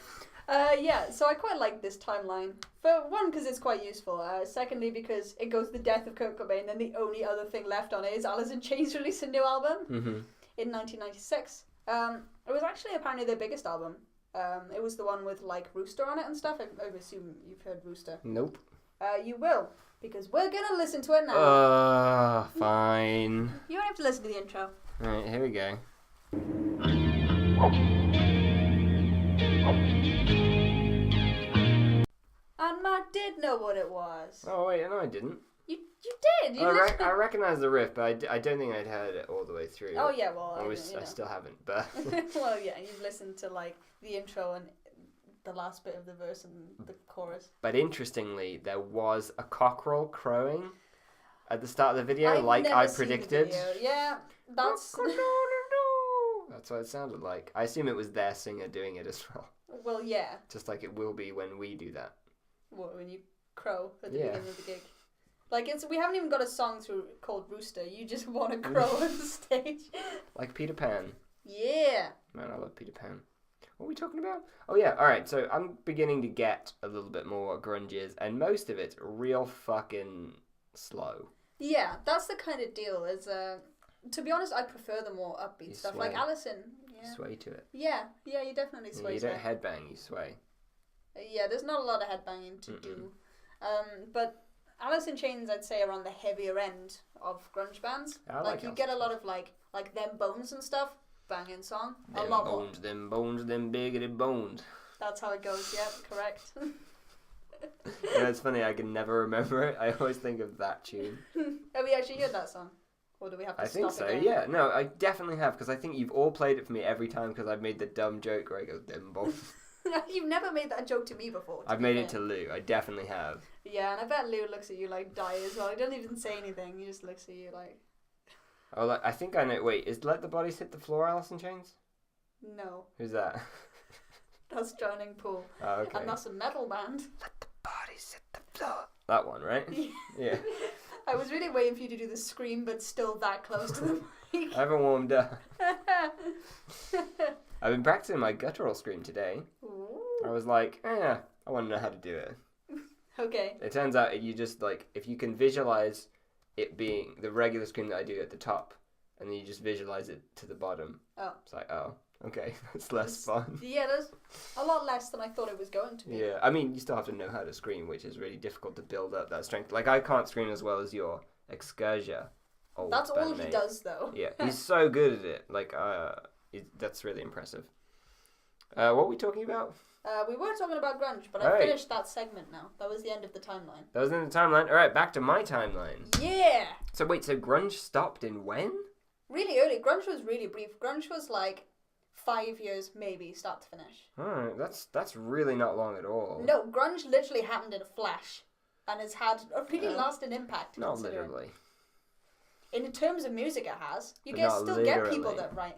So I quite like this timeline. For one, because it's quite useful. Secondly, because it goes to the death of Kurt Cobain, and the only other thing left on it is Alice in Chains released a new album in 1996. It was actually apparently their biggest album. It was the one with Rooster on it and stuff. I assume you've heard Rooster. Nope. You will, because we're gonna listen to it now. Fine. You don't have to listen to the intro. Alright, here we go. And Matt did know what it was. Oh wait, no I didn't. You did. I recognize the riff, but I don't think I'd heard it all the way through. Oh yeah, well I still haven't, but well yeah, you've listened to the intro and the last bit of the verse and the chorus. But interestingly, there was a cockerel crowing at the start of the video, I predicted. Yeah, that's that's what it sounded like. I assume it was their singer doing it as well. Well, yeah. Just like it will be when we do that. What, when you crow at the beginning of the gig? We haven't even got a song called Rooster. You just want to crow on the stage. Like Peter Pan. Yeah. Man, I love Peter Pan. What are we talking about? Oh yeah, alright, so I'm beginning to get a little bit more what grunge is, and most of it's real fucking slow. Yeah, that's the kind of deal. Is to be honest, I prefer the more upbeat stuff. Sway. Like Alison. You sway to it. Yeah, you definitely sway You to don't it. headbang, you sway. Yeah, there's not a lot of headbanging to do. But Alice in Chains, I'd say, are on the heavier end of grunge bands. I like you Alice get a in lot of like Them Bones and stuff. Banging song. Them a lot more. them biggity bones. That's how it goes. Yep, correct. Yeah, it's funny. I can never remember it. I always think of that tune. Have we actually heard that song? Or do we have to I think stop so. again? Yeah. No, I definitely have because I think you've all played it for me every time because I've made the dumb joke where I go them bones. You've never made that joke to me before. I've made it to Lou. I definitely have. Yeah, and I bet Lou looks at you like die as well. He doesn't even say anything. He just looks at you like. Oh, I think I know. Wait, is Let the Bodies Hit the Floor Alice in Chains? No. Who's that? That's Drowning Pool. Oh, okay. And that's a metal band. Let the bodies hit the floor. That one, right? Yeah. I was really waiting for you to do the scream, but still that close to the mic. I haven't warmed up. I've been practicing my guttural scream today. Ooh. I was like, I want to know how to do it. Okay. It turns out you just, like, if you can visualize it being the regular scream that I do at the top, and then you just visualize it to the bottom. Oh. It's like, oh, okay, that's less fun. Yeah, there's a lot less than I thought it was going to be. Yeah, I mean, you still have to know how to scream, which is really difficult to build up that strength. Like, I can't scream as well as your Excursia. That's all he bandmate. does, though. Yeah, he's so good at it. Like, that's really impressive. What were we talking about? We were talking about grunge, but I Alright. finished that segment now. That was the end of the timeline. That was in the timeline. All right, back to my timeline. Yeah! So wait, so grunge stopped in when? Really early. Grunge was really brief. Grunge was like 5 years, maybe, start to finish. Alright, that's really not long at all. No, grunge literally happened in a flash and has had a really lasting impact. Not considering. literally. In terms of music, it has. You But get not still get people literally. that write.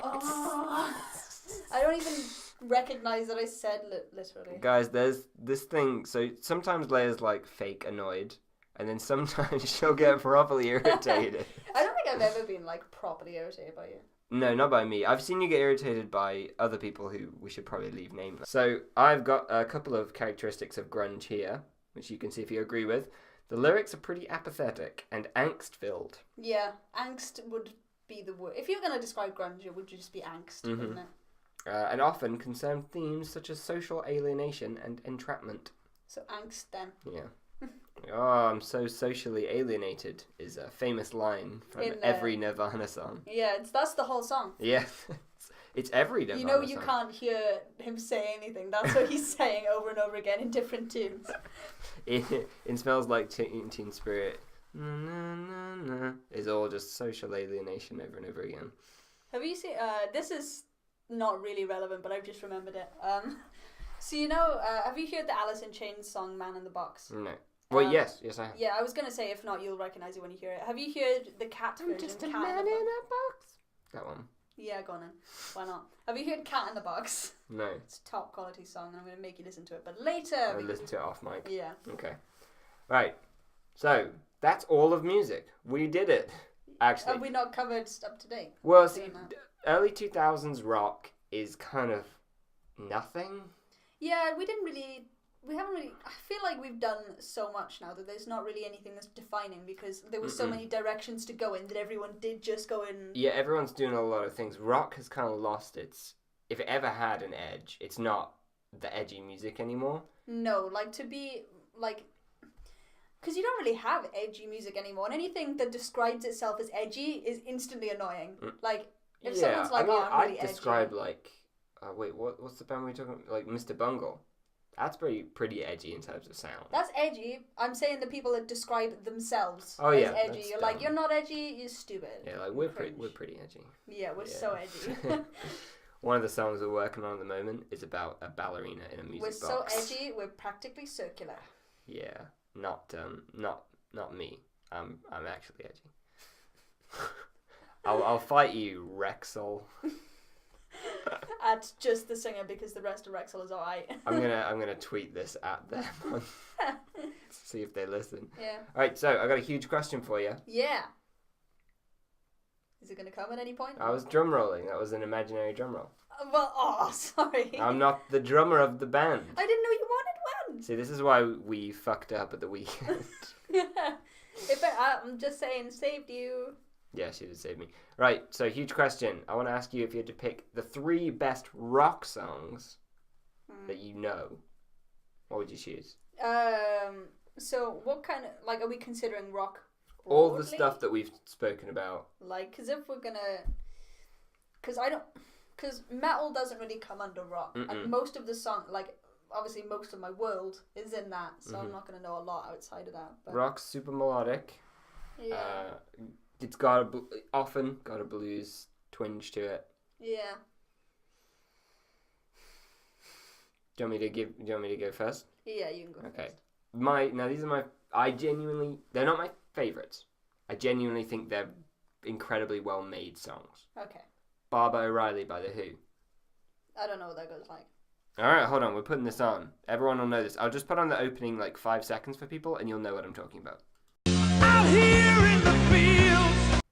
Oh, I don't even recognize that I said literally. Guys, there's this thing. So sometimes Leia's like fake annoyed, and then sometimes she'll get properly irritated. I don't think I've ever been like properly irritated by you. No, not by me. I've seen you get irritated by other people who we should probably leave nameless. So I've got a couple of characteristics of grunge here, which you can see if you agree with. The lyrics are pretty apathetic and angst-filled. Yeah, angst would be the word. If you're going to describe grunge, it would just be angst, wouldn't it? And often concern themes such as social alienation and entrapment. So angst then. Yeah. Oh, I'm so socially alienated is a famous line from every Nirvana song. Yeah, that's the whole song. Yeah, it's every Nirvana You know you song. can't hear him say anything. That's what he's saying over and over again in different tunes. In Smells Like Teen Spirit, na, na, na, na, is all just social alienation over and over again. Have you seen... this is not really relevant, but I've just remembered it. So you know, have you heard the Alice in Chains song "Man in the Box"? No. Well, yes, I have. Yeah, I was gonna say if not, you'll recognize it when you hear it. Have you heard the Cat version? Just a Cat man in the in Box? a box. That one. Yeah, go on then. Why not? Have you heard Cat in the Box? No. It's a top quality song, and I'm gonna make you listen to it. But later. I'll listen to it off mic. Yeah. Okay. Right. So that's all of music. We did it. Actually. Have we not covered up to date? Well, see, early 2000s rock is kind of nothing. Yeah, we haven't really. I feel like we've done so much now that there's not really anything that's defining because there were so many directions to go in that everyone did just go in. Yeah, everyone's doing a lot of things. Rock has kind of lost its. If it ever had an edge, it's not the edgy music anymore. No, like to be like. Because you don't really have edgy music anymore, and anything that describes itself as edgy is instantly annoying. Like, if someone's like, "Oh, I'm really I'd describe like, wait, what's the band we talking about? Like Mr. Bungle. That's pretty edgy in terms of sound. That's edgy. I'm saying the people that describe themselves as edgy. You're like, you're not edgy. You're stupid. Yeah, like we're pretty edgy. Yeah, we're so edgy. One of the songs we're working on at the moment is about a ballerina in a music box. We're so edgy. We're practically circular. Yeah, not me. I'm actually edgy. I'll fight you, Rexel. At just the singer because the rest of Rexel is alright. I'm gonna tweet this at them. See if they listen. Yeah. All right, so I got a huge question for you. Yeah. Is it gonna come at any point? I was drum rolling. That was an imaginary drum roll. Sorry. I'm not the drummer of the band. I didn't know you wanted one. See, this is why we fucked up at the weekend. I'm just saying, saved you. Yeah, she did save me. Right, so huge question. I want to ask you if you had to pick the 3 best rock songs that you know, what would you choose? So what kind of, like, are we considering rock broadly? All the stuff that we've spoken about. Like, because if we're gonna... Because metal doesn't really come under rock. And most of the song, like, obviously most of my world is in that, so I'm not going to know a lot outside of that. But... Rock's super melodic. Yeah. It's got often got a blues twinge to it. Yeah. Do you want me to go first? Yeah, you can go Okay. first. These are they're not my favourites. I genuinely think they're incredibly well made songs. Okay. Barbara O'Reilly by The Who. I don't know what that goes like. Alright, hold on, we're putting this on. Everyone will know this. I'll just put on the opening 5 seconds for people and you'll know what I'm talking about. Out here in the fields.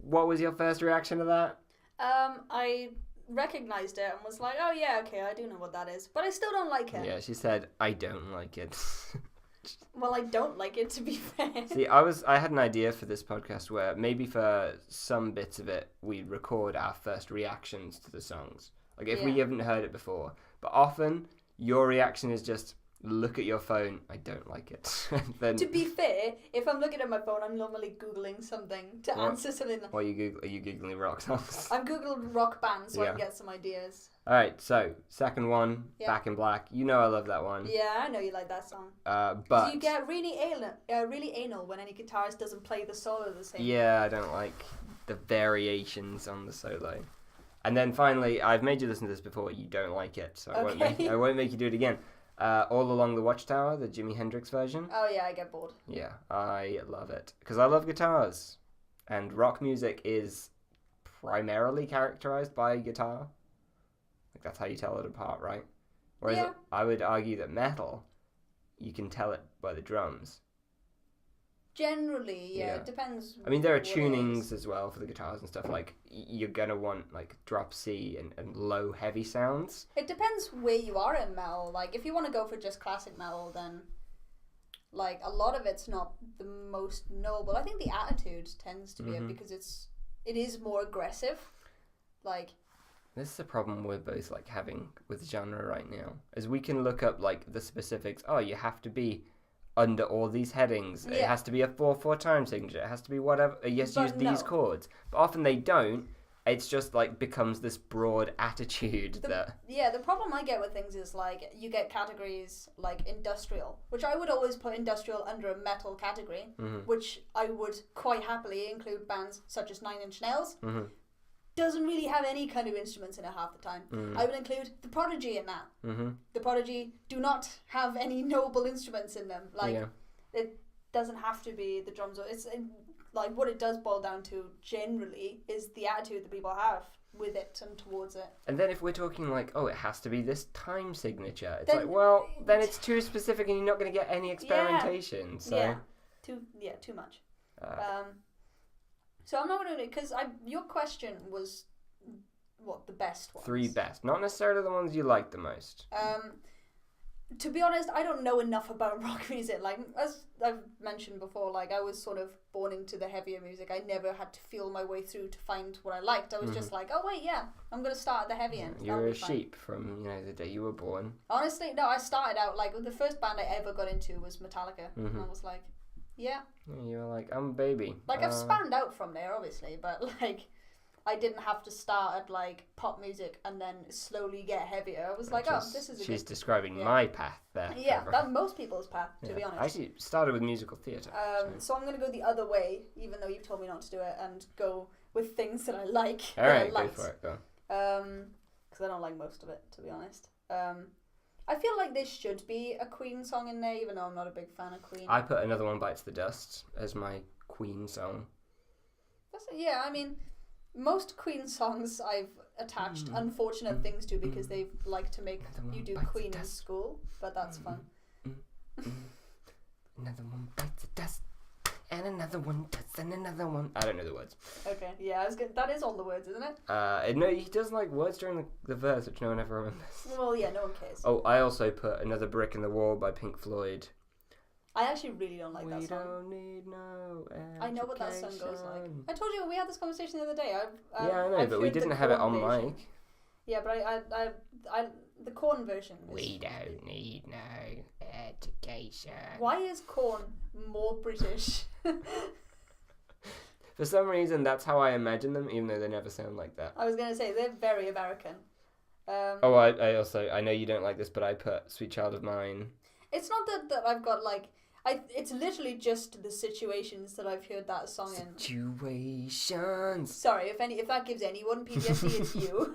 What was your first reaction to that? I recognised it and was like, oh yeah, okay, I do know what that is. But I still don't like it. Yeah, she said, I don't like it. Well, I don't like it, to be fair. See, I had an idea for this podcast where maybe for some bits of it, we'd record our first reactions to the songs. Like, if we haven't heard it before. But often, your reaction is just, look at your phone, I don't like it. Then, to be fair, if I'm looking at my phone, I'm normally Googling something to answer something. What are you Googling rock songs? I'm Googling rock bands so I can get some ideas. Alright, so, second one, Back in Black. You know I love that one. Yeah, I know you like that song. But... you get really anal when any guitarist doesn't play the solo the same. Yeah, I don't like the variations on the solo. And then finally, I've made you listen to this before, you don't like it, so I won't make you do it again. All Along the Watchtower, the Jimi Hendrix version. Oh yeah, I get bored. Yeah, I love it. Because I love guitars. And rock music is primarily characterized by guitar. Like, that's how you tell it apart, right? Whereas I would argue that metal, you can tell it by the drums. Generally, yeah, it depends. I mean, there are tunings as well for the guitars and stuff. Like, you're gonna want drop C and low heavy sounds. It depends where you are in metal. Like, if you want to go for just classic metal, then a lot of it's not the most noble. I think the attitude tends to be it because it is more aggressive. Like, this is a problem we're both having with genre right now, is we can look up the specifics. Oh, you have to be under all these headings. It has to be a 4/4 time signature. It has to be whatever. Yes, use these chords. But often they don't. It's just becomes this broad attitude the problem I get with things is you get categories like industrial, which I would always put industrial under a metal category, which I would quite happily include bands such as 9 Inch Nails. Doesn't really have any kind of instruments in it half the time. I would include The Prodigy in that. The Prodigy do not have any noble instruments in them. It doesn't have to be the drums. It's what it does boil down to generally is the attitude that people have with it and towards it. And then if we're talking it has to be this time signature, it's then it's too specific and you're not going to get any experimentation. So. Too much. So I'm not going to, because your question was, what, the best ones? 3 best, not necessarily the ones you like the most. To be honest, I don't know enough about rock music. As I've mentioned before, I was sort of born into the heavier music. I never had to feel my way through to find what I liked. I was just oh wait, yeah, I'm going to start at the heavy end. You're a sheep from, the day you were born. Honestly, no, I started out, the first band I ever got into was Metallica. And I was yeah, you were I'm a baby. I've spanned out from there, obviously, but I didn't have to start at pop music and then slowly get heavier. I was this is. She's describing my path there. Yeah, that's most people's path, to be honest. I actually started with musical theatre. So I'm gonna go the other way, even though you've told me not to do it, and go with things that I like. All right, go for it. Go. Because I don't like most of it, to be honest. I feel like there should be a Queen song in there, even though I'm not a big fan of Queen. I put Another One Bites the Dust as my Queen song. I mean, most Queen songs I've attached unfortunate things to because they like to make you do Queen in school, but that's fun. Another one bites the dust. and another one does, and another one. I don't know the words. Okay, yeah, I was good. That is all the words, isn't it? No, he does like words during the verse, which no one ever remembers. Well, yeah, no one cares. Oh, I also put Another Brick in the Wall by Pink Floyd. I actually really don't like that song. We don't need no education. I know what that song goes like. I told you we had this conversation the other day. Yeah, I know, but we didn't have it on mic. Yeah, but I the Korn version. We don't need no education. Why is Korn more British? For some reason, that's how I imagine them, even though they never sound like that. I was gonna say they're very American. I know you don't like this, but I put Sweet Child of Mine. It's not that I've got like it's literally just the situations that I've heard that song in. Situations. Sorry, if that gives anyone PTSD, it's you.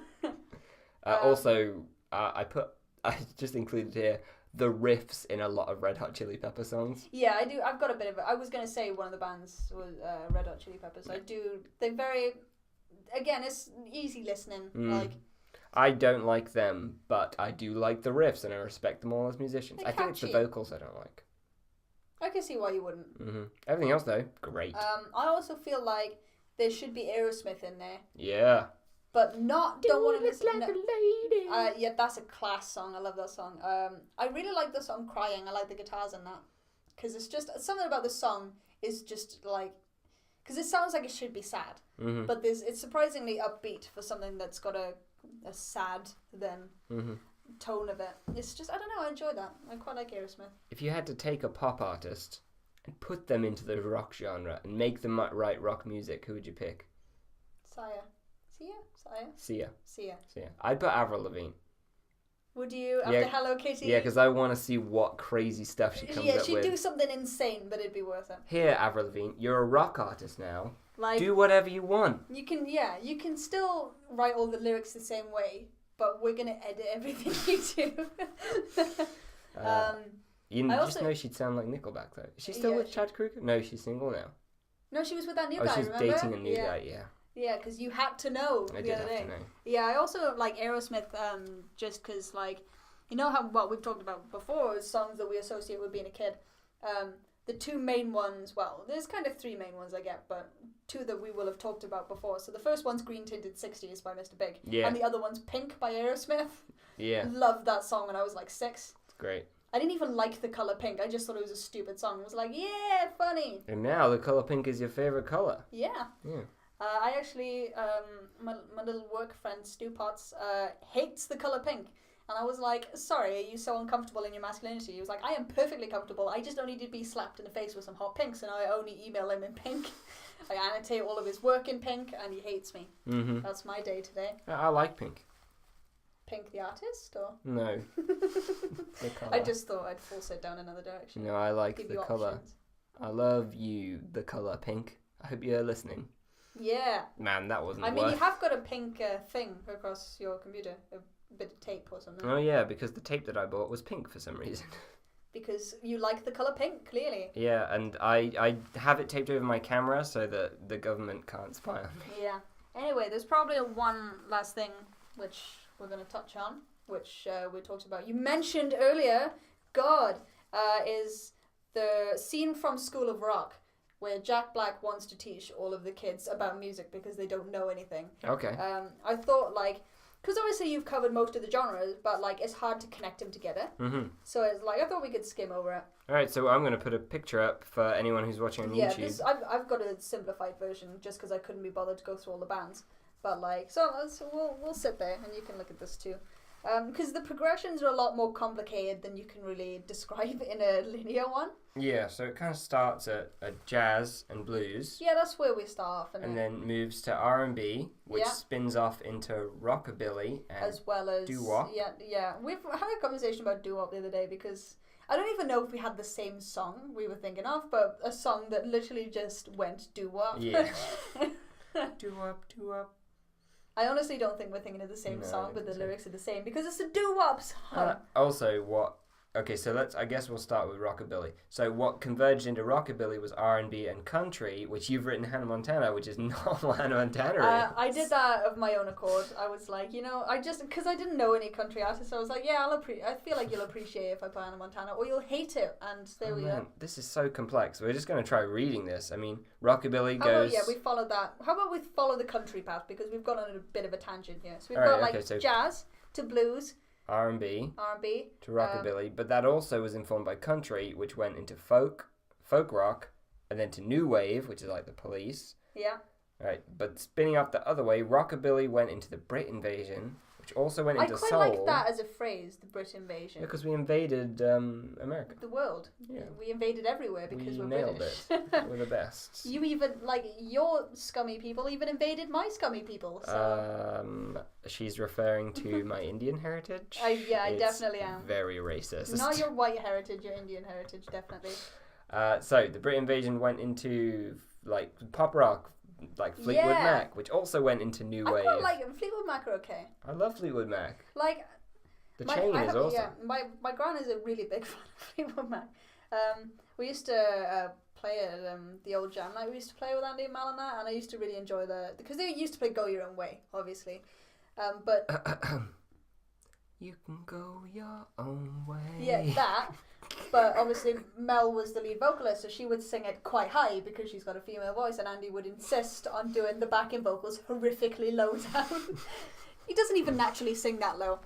I just included here the riffs in a lot of Red Hot Chili Pepper songs. Yeah, I do. I've got a bit of it. I was gonna say one of the bands was Red Hot Chili Peppers. I do. They're very. Again, it's easy listening. Like. I don't like them, but I do like the riffs, and I respect them all as musicians. They're I think it's the catchy. vocals I don't like. I can see why you wouldn't. Everything else, though, great. I also feel like there should be Aerosmith in there. Yeah. But not. Don't want to listen. Like a lady. Yeah, that's a class song. I love that song. I really like the song "Crying." I like the guitars in that because it's just something about the song is just like because it sounds like it should be sad, but it's surprisingly upbeat for something that's got a sad tone of it. It's just I don't know. I enjoy that. I quite like Aerosmith. If you had to take a pop artist and put them into the rock genre and make them write rock music, who would you pick? Sia. I'd put Avril Lavigne. Would you after Hello Kitty? Yeah, because I want to see what crazy stuff she comes up with. Yeah, she'd do something insane, but it'd be worth it. Here, Avril Lavigne, you're a rock artist now. Like, do whatever you want. You can still write all the lyrics the same way, but we're gonna edit everything you do. You just know she'd sound like Nickelback though. Is she still with Chad Kroeger? No, she's single now. No, she was with that new guy. She's remember? dating a new guy. Yeah. Yeah, because you had to know I the did other have day. to know. Yeah, I also like Aerosmith. Just because like, you know how what we've talked about before is songs that we associate with being a kid. The two main ones. Well, there's kind of three main ones I get, but two that we will have talked about before. So the first one's Green Tinted 60s by Mr. Big. Yeah. And the other one's Pink by Aerosmith. Yeah. Loved that song when I was like 6. It's great. I didn't even like the colour pink. I just thought it was a stupid song. I was like, yeah, funny. And now the colour pink is your favourite colour. Yeah. Yeah. I actually, my little work friend Stu Potts hates the colour pink. And I was like, sorry, are you so uncomfortable in your masculinity? He was like, I am perfectly comfortable. I just don't need to be slapped in the face with some hot pinks. And I only email him in pink. I annotate all of his work in pink, and he hates me. Mm-hmm. That's my day today. I like pink. Pink the artist, or? No. The colour. I just thought I'd force it down another direction. No, I like the colour. I love you, the colour pink. I hope you're listening. Yeah. Man, that wasn't I mean, you have got a pink thing across your computer, a bit of tape or something. Oh yeah, because the tape that I bought was pink for some reason. Because you like the colour pink, clearly. Yeah, and I have it taped over my camera so that the government can't spy on me. Yeah. Anyway, there's probably one last thing which we're going to touch on, which we talked about. You mentioned earlier, is the scene from School of Rock, where Jack Black wants to teach all of the kids about music because they don't know anything. Okay. I thought, like, because obviously you've covered most of the genres, but, like, it's hard to connect them together. Mm-hmm. So it's like, I thought we could skim over it. Alright, so I'm going to put a picture up for anyone who's watching on YouTube. Yeah, I've got a simplified version just because I couldn't be bothered to go through all the bands. But, like, so we'll sit there and you can look at this too. Because the progressions are a lot more complicated than you can really describe in a linear one. Yeah, so it kind of starts at jazz and blues. Yeah, that's where we start off. And then moves to R&B, which spins off into rockabilly and as well as doo-wop. Yeah. We've had a conversation about doo-wop the other day because I don't even know if we had the same song we were thinking of, but a song that literally just went doo-wop. Yeah. Doo-wop, doo-wop. I honestly don't think we're thinking of the same song, but the lyrics are the same because it's a doo-wop song. Also, what Okay, so I guess we'll start with rockabilly. So what converged into rockabilly was R&B and country, which you've written Hannah Montana, which is not what Hannah Montana is. I did that of my own accord. I was like, because I didn't know any country artists, I was like, yeah, I feel like you'll appreciate it if I put Hannah Montana, or you'll hate it, and there we go. This is so complex. We're just going to try reading this. I mean, rockabilly goes... we followed that. How about we follow the country path, because we've gone on a bit of a tangent here. So we've got jazz to blues, R&B to rockabilly, but that also was informed by country, which went into folk rock, and then to new wave, which is like the Police. Yeah. Right, but spinning up the other way, rockabilly went into the Brit invasion, which also went into soul. I quite like that as a phrase, the Brit invasion. Because we invaded America. The world. Yeah. We invaded everywhere because we're nailed British. It. We're the best. You even, your scummy people even invaded my scummy people. So. She's referring to my Indian heritage. I definitely am. Very racist. Not your white heritage, your Indian heritage, definitely. So the Brit invasion went into pop rock, like Fleetwood Mac, which also went into new wave. I quite like Fleetwood Mac are okay. I love Fleetwood Mac. The chain is awesome. Yeah, my gran is a really big fan of Fleetwood Mac. We used to play at the old jam night we used to play with Andy and Mal and that, and I used to really enjoy because they used to play Go Your Own Way, obviously. But you can go your own way. Yeah, that. But obviously Mel was the lead vocalist, so she would sing it quite high because she's got a female voice, and Andy would insist on doing the backing vocals horrifically low down. He doesn't even naturally sing that low.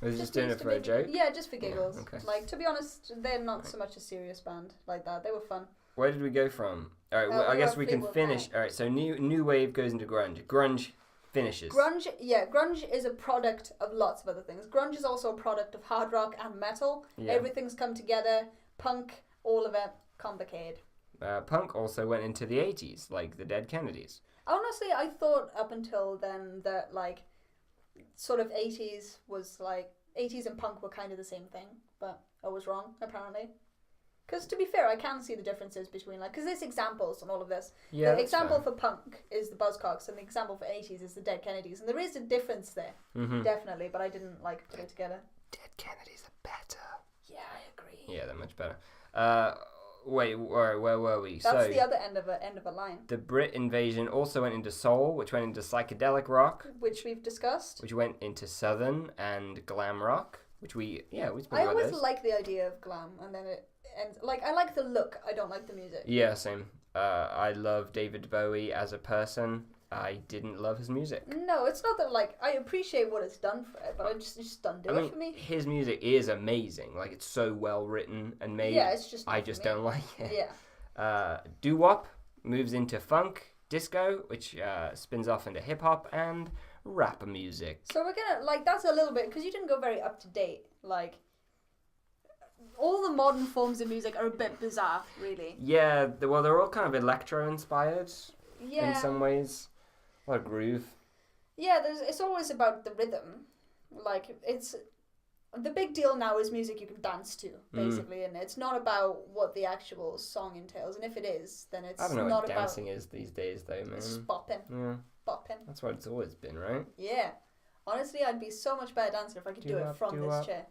Was he just doing it for a joke? Yeah, just for giggles. Yeah, okay. To be honest, they're not so much a serious band like that. They were fun. Where did we go from? All right, I guess we can finish. All right, so new wave goes into grunge. Grunge finishes. Grunge is a product of lots of other things. Grunge is also a product of hard rock and metal. Yeah. Everything's come together. Punk, all of it, complicated. Punk also went into the 80s, like the Dead Kennedys. Honestly, I thought up until then that sort of 80s was 80s and punk were kind of the same thing, but I was wrong apparently. Because to be fair, I can see the differences between because there's examples on all of this. Yeah, the example for punk is the Buzzcocks, and the example for 80s is the Dead Kennedys, and there is a difference there, definitely. But I didn't put it together. Dead Kennedys are better. Yeah, I agree. Yeah, they're much better. Wait, where were we? That's the other end of a line. The Brit invasion also went into soul, which went into psychedelic rock, which we've discussed, which went into southern and glam rock, which we spoke about. I always like the idea of glam, and then I like the look. I don't like the music. Yeah, same. I love David Bowie as a person. I didn't love his music. No, it's not that I appreciate what it's done for it, but it just doesn't do it for me. His music is amazing. It's so well written and made. Yeah, it's just I just don't like it. Yeah. Doo-wop moves into funk, disco, which spins off into hip hop and rap music. So we're gonna that's a little bit because you didn't go very up to date. All the modern forms of music are a bit bizarre, really. Yeah, they're all kind of electro-inspired. Yeah. In some ways. A groove. Yeah, it's always about the rhythm. It's the big deal now is music you can dance to, basically, and it's not about what the actual song entails. And if it is, then it's not about... I don't know what dancing is these days, though, man. It's bopping. Yeah. Bopping. That's what it's always been, right? Yeah. Honestly, I'd be so much better dancer if I could do it from this chair.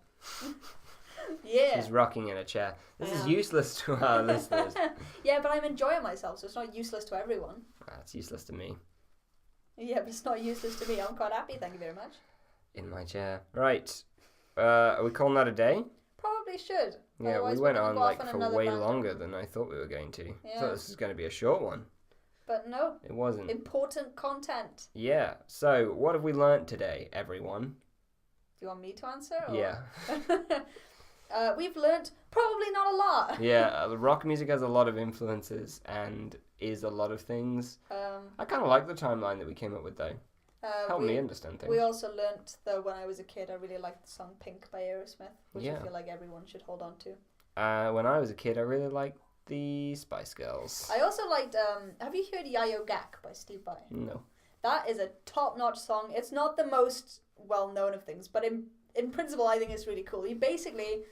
Yeah. She's rocking in a chair. This is useless to our listeners. Yeah, but I'm enjoying myself, so it's not useless to everyone. It's useless to me. Yeah, but it's not useless to me. I'm quite happy, thank you very much. In my chair. Right. Are we calling that a day? Probably should. Yeah, otherwise we went on for way longer than I thought we were going to. Yeah. I thought this was going to be a short one. But no. It wasn't. Important content. Yeah. So, what have we learnt today, everyone? Do you want me to answer? Or? Yeah. We've learnt probably not a lot. Yeah, rock music has a lot of influences and is a lot of things. I kind of like the timeline that we came up with, though. Helped me understand things. We also learnt, though, when I was a kid, I really liked the song Pink by Aerosmith, which I feel like everyone should hold on to. When I was a kid, I really liked the Spice Girls. I also liked, have you heard Yayo Gak by Steve Vai? No. That is a top-notch song. It's not the most well-known of things, but in principle, I think it's really cool. He basically,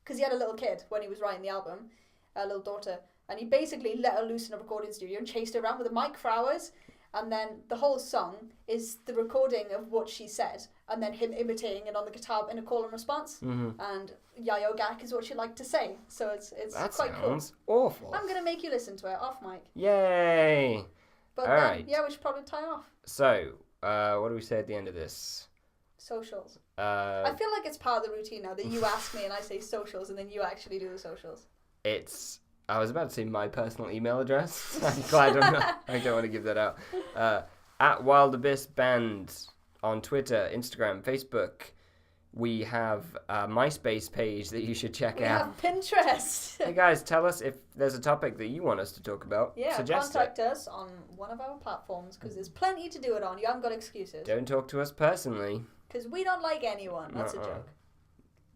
because he had a little kid when he was writing the album, a little daughter, and he basically let her loose in a recording studio and chased her around with a mic for hours. and then the whole song is the recording of what she said, and then him imitating it on the guitar in a call and response. And Yayo Gak is what she liked to say, so it's that quite cool. Sounds awful. I'm gonna make you listen to it off mic. Yay! But All then, right. yeah, we should probably tie off. So, what do we say at the end of this? Socials. I I feel like it's part of the routine now that you ask me and I say socials, and then you actually do the socials. I was about to say my personal email address. I'm glad I don't want to give that out. At Wild Abyss Band on Twitter, Instagram, Facebook. We have a MySpace page that you should check out. We have Pinterest. Hey guys, tell us if there's a topic that you want us to talk about. Yeah, Suggest contact us on one of our platforms, because there's plenty to do it on. You haven't got excuses. Don't talk to us personally. Because we don't like anyone. That's a joke.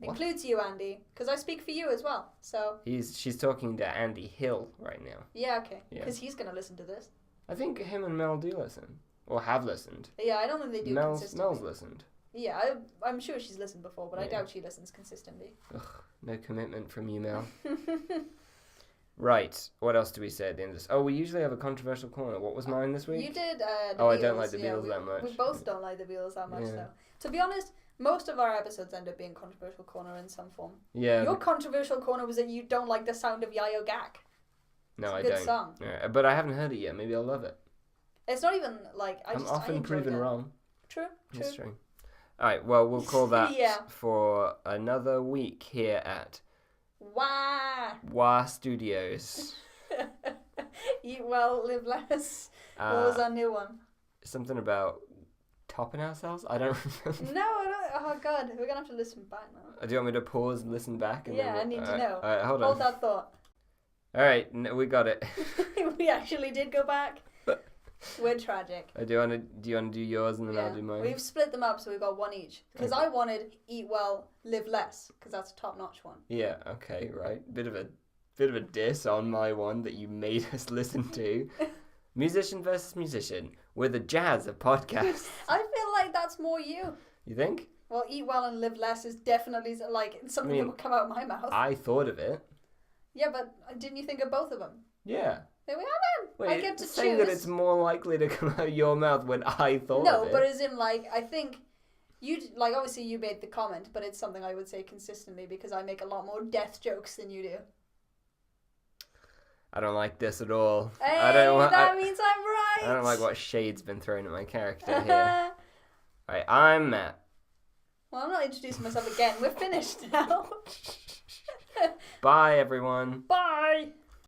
Includes you, Andy, because I speak for you as well. So She's talking to Andy Hill right now. yeah, okay, Yeah. because he's gonna listen to this. I think him and Mel do listen, or have listened. Yeah, I don't think they do consistently. Mel's listened. Yeah, I'm sure she's listened before, but I doubt she listens consistently. Ugh, no commitment from you, Mel. Right, what else do we say at the end of this? Oh, we usually have a controversial corner. What was mine this week? You did. The I Beatles. don't like the Beatles that much. We both don't like the Beatles that much, Yeah. though. To be honest, most of our episodes end up being controversial corner in some form. Yeah. Your controversial corner was that you don't like the sound of Yayo Gak. No, I It's a good don't. song. Yeah, but I haven't heard it yet. Maybe I'll love it. It's not even like I'm I often enjoyed proven it. wrong. True. That's true. All right, well, we'll call that Yeah. for another week here at Wah. WA Studios. Eat well, live less. What was our new one? Something about topping ourselves? I don't remember. No, I don't. Oh god, we're gonna have to listen back now. Do you want me to pause and listen back? And Yeah, then I need to all know. All right, hold on. Hold that thought. All right, we got it. We actually did go back. We're tragic. Do you want to do yours and then I'll do mine? We've split them up, so we've got one each. Because I wanted eat well, live less, because that's a top-notch one. Yeah. Okay. Right. Bit of a diss on my one that you made us listen to. Musician versus musician. We're the jazz of podcasts. I feel like that's more you. You think? Well, eat well and live less is definitely like something that would come out of my mouth. I thought of it. Yeah, but didn't you think of both of them? Yeah. There we are then. Wait, I get to saying choose. that it's more likely to come out of your mouth when I thought of No, it. but as in like I think you like obviously you made the comment, but it's something I would say consistently because I make a lot more death jokes than you do. I don't like this at all. Hey, that means I'm right. I don't like what shade's been thrown at my character here. Right, I'm Matt. Well, I'm not introducing myself again. We're finished now. Bye, everyone. Bye.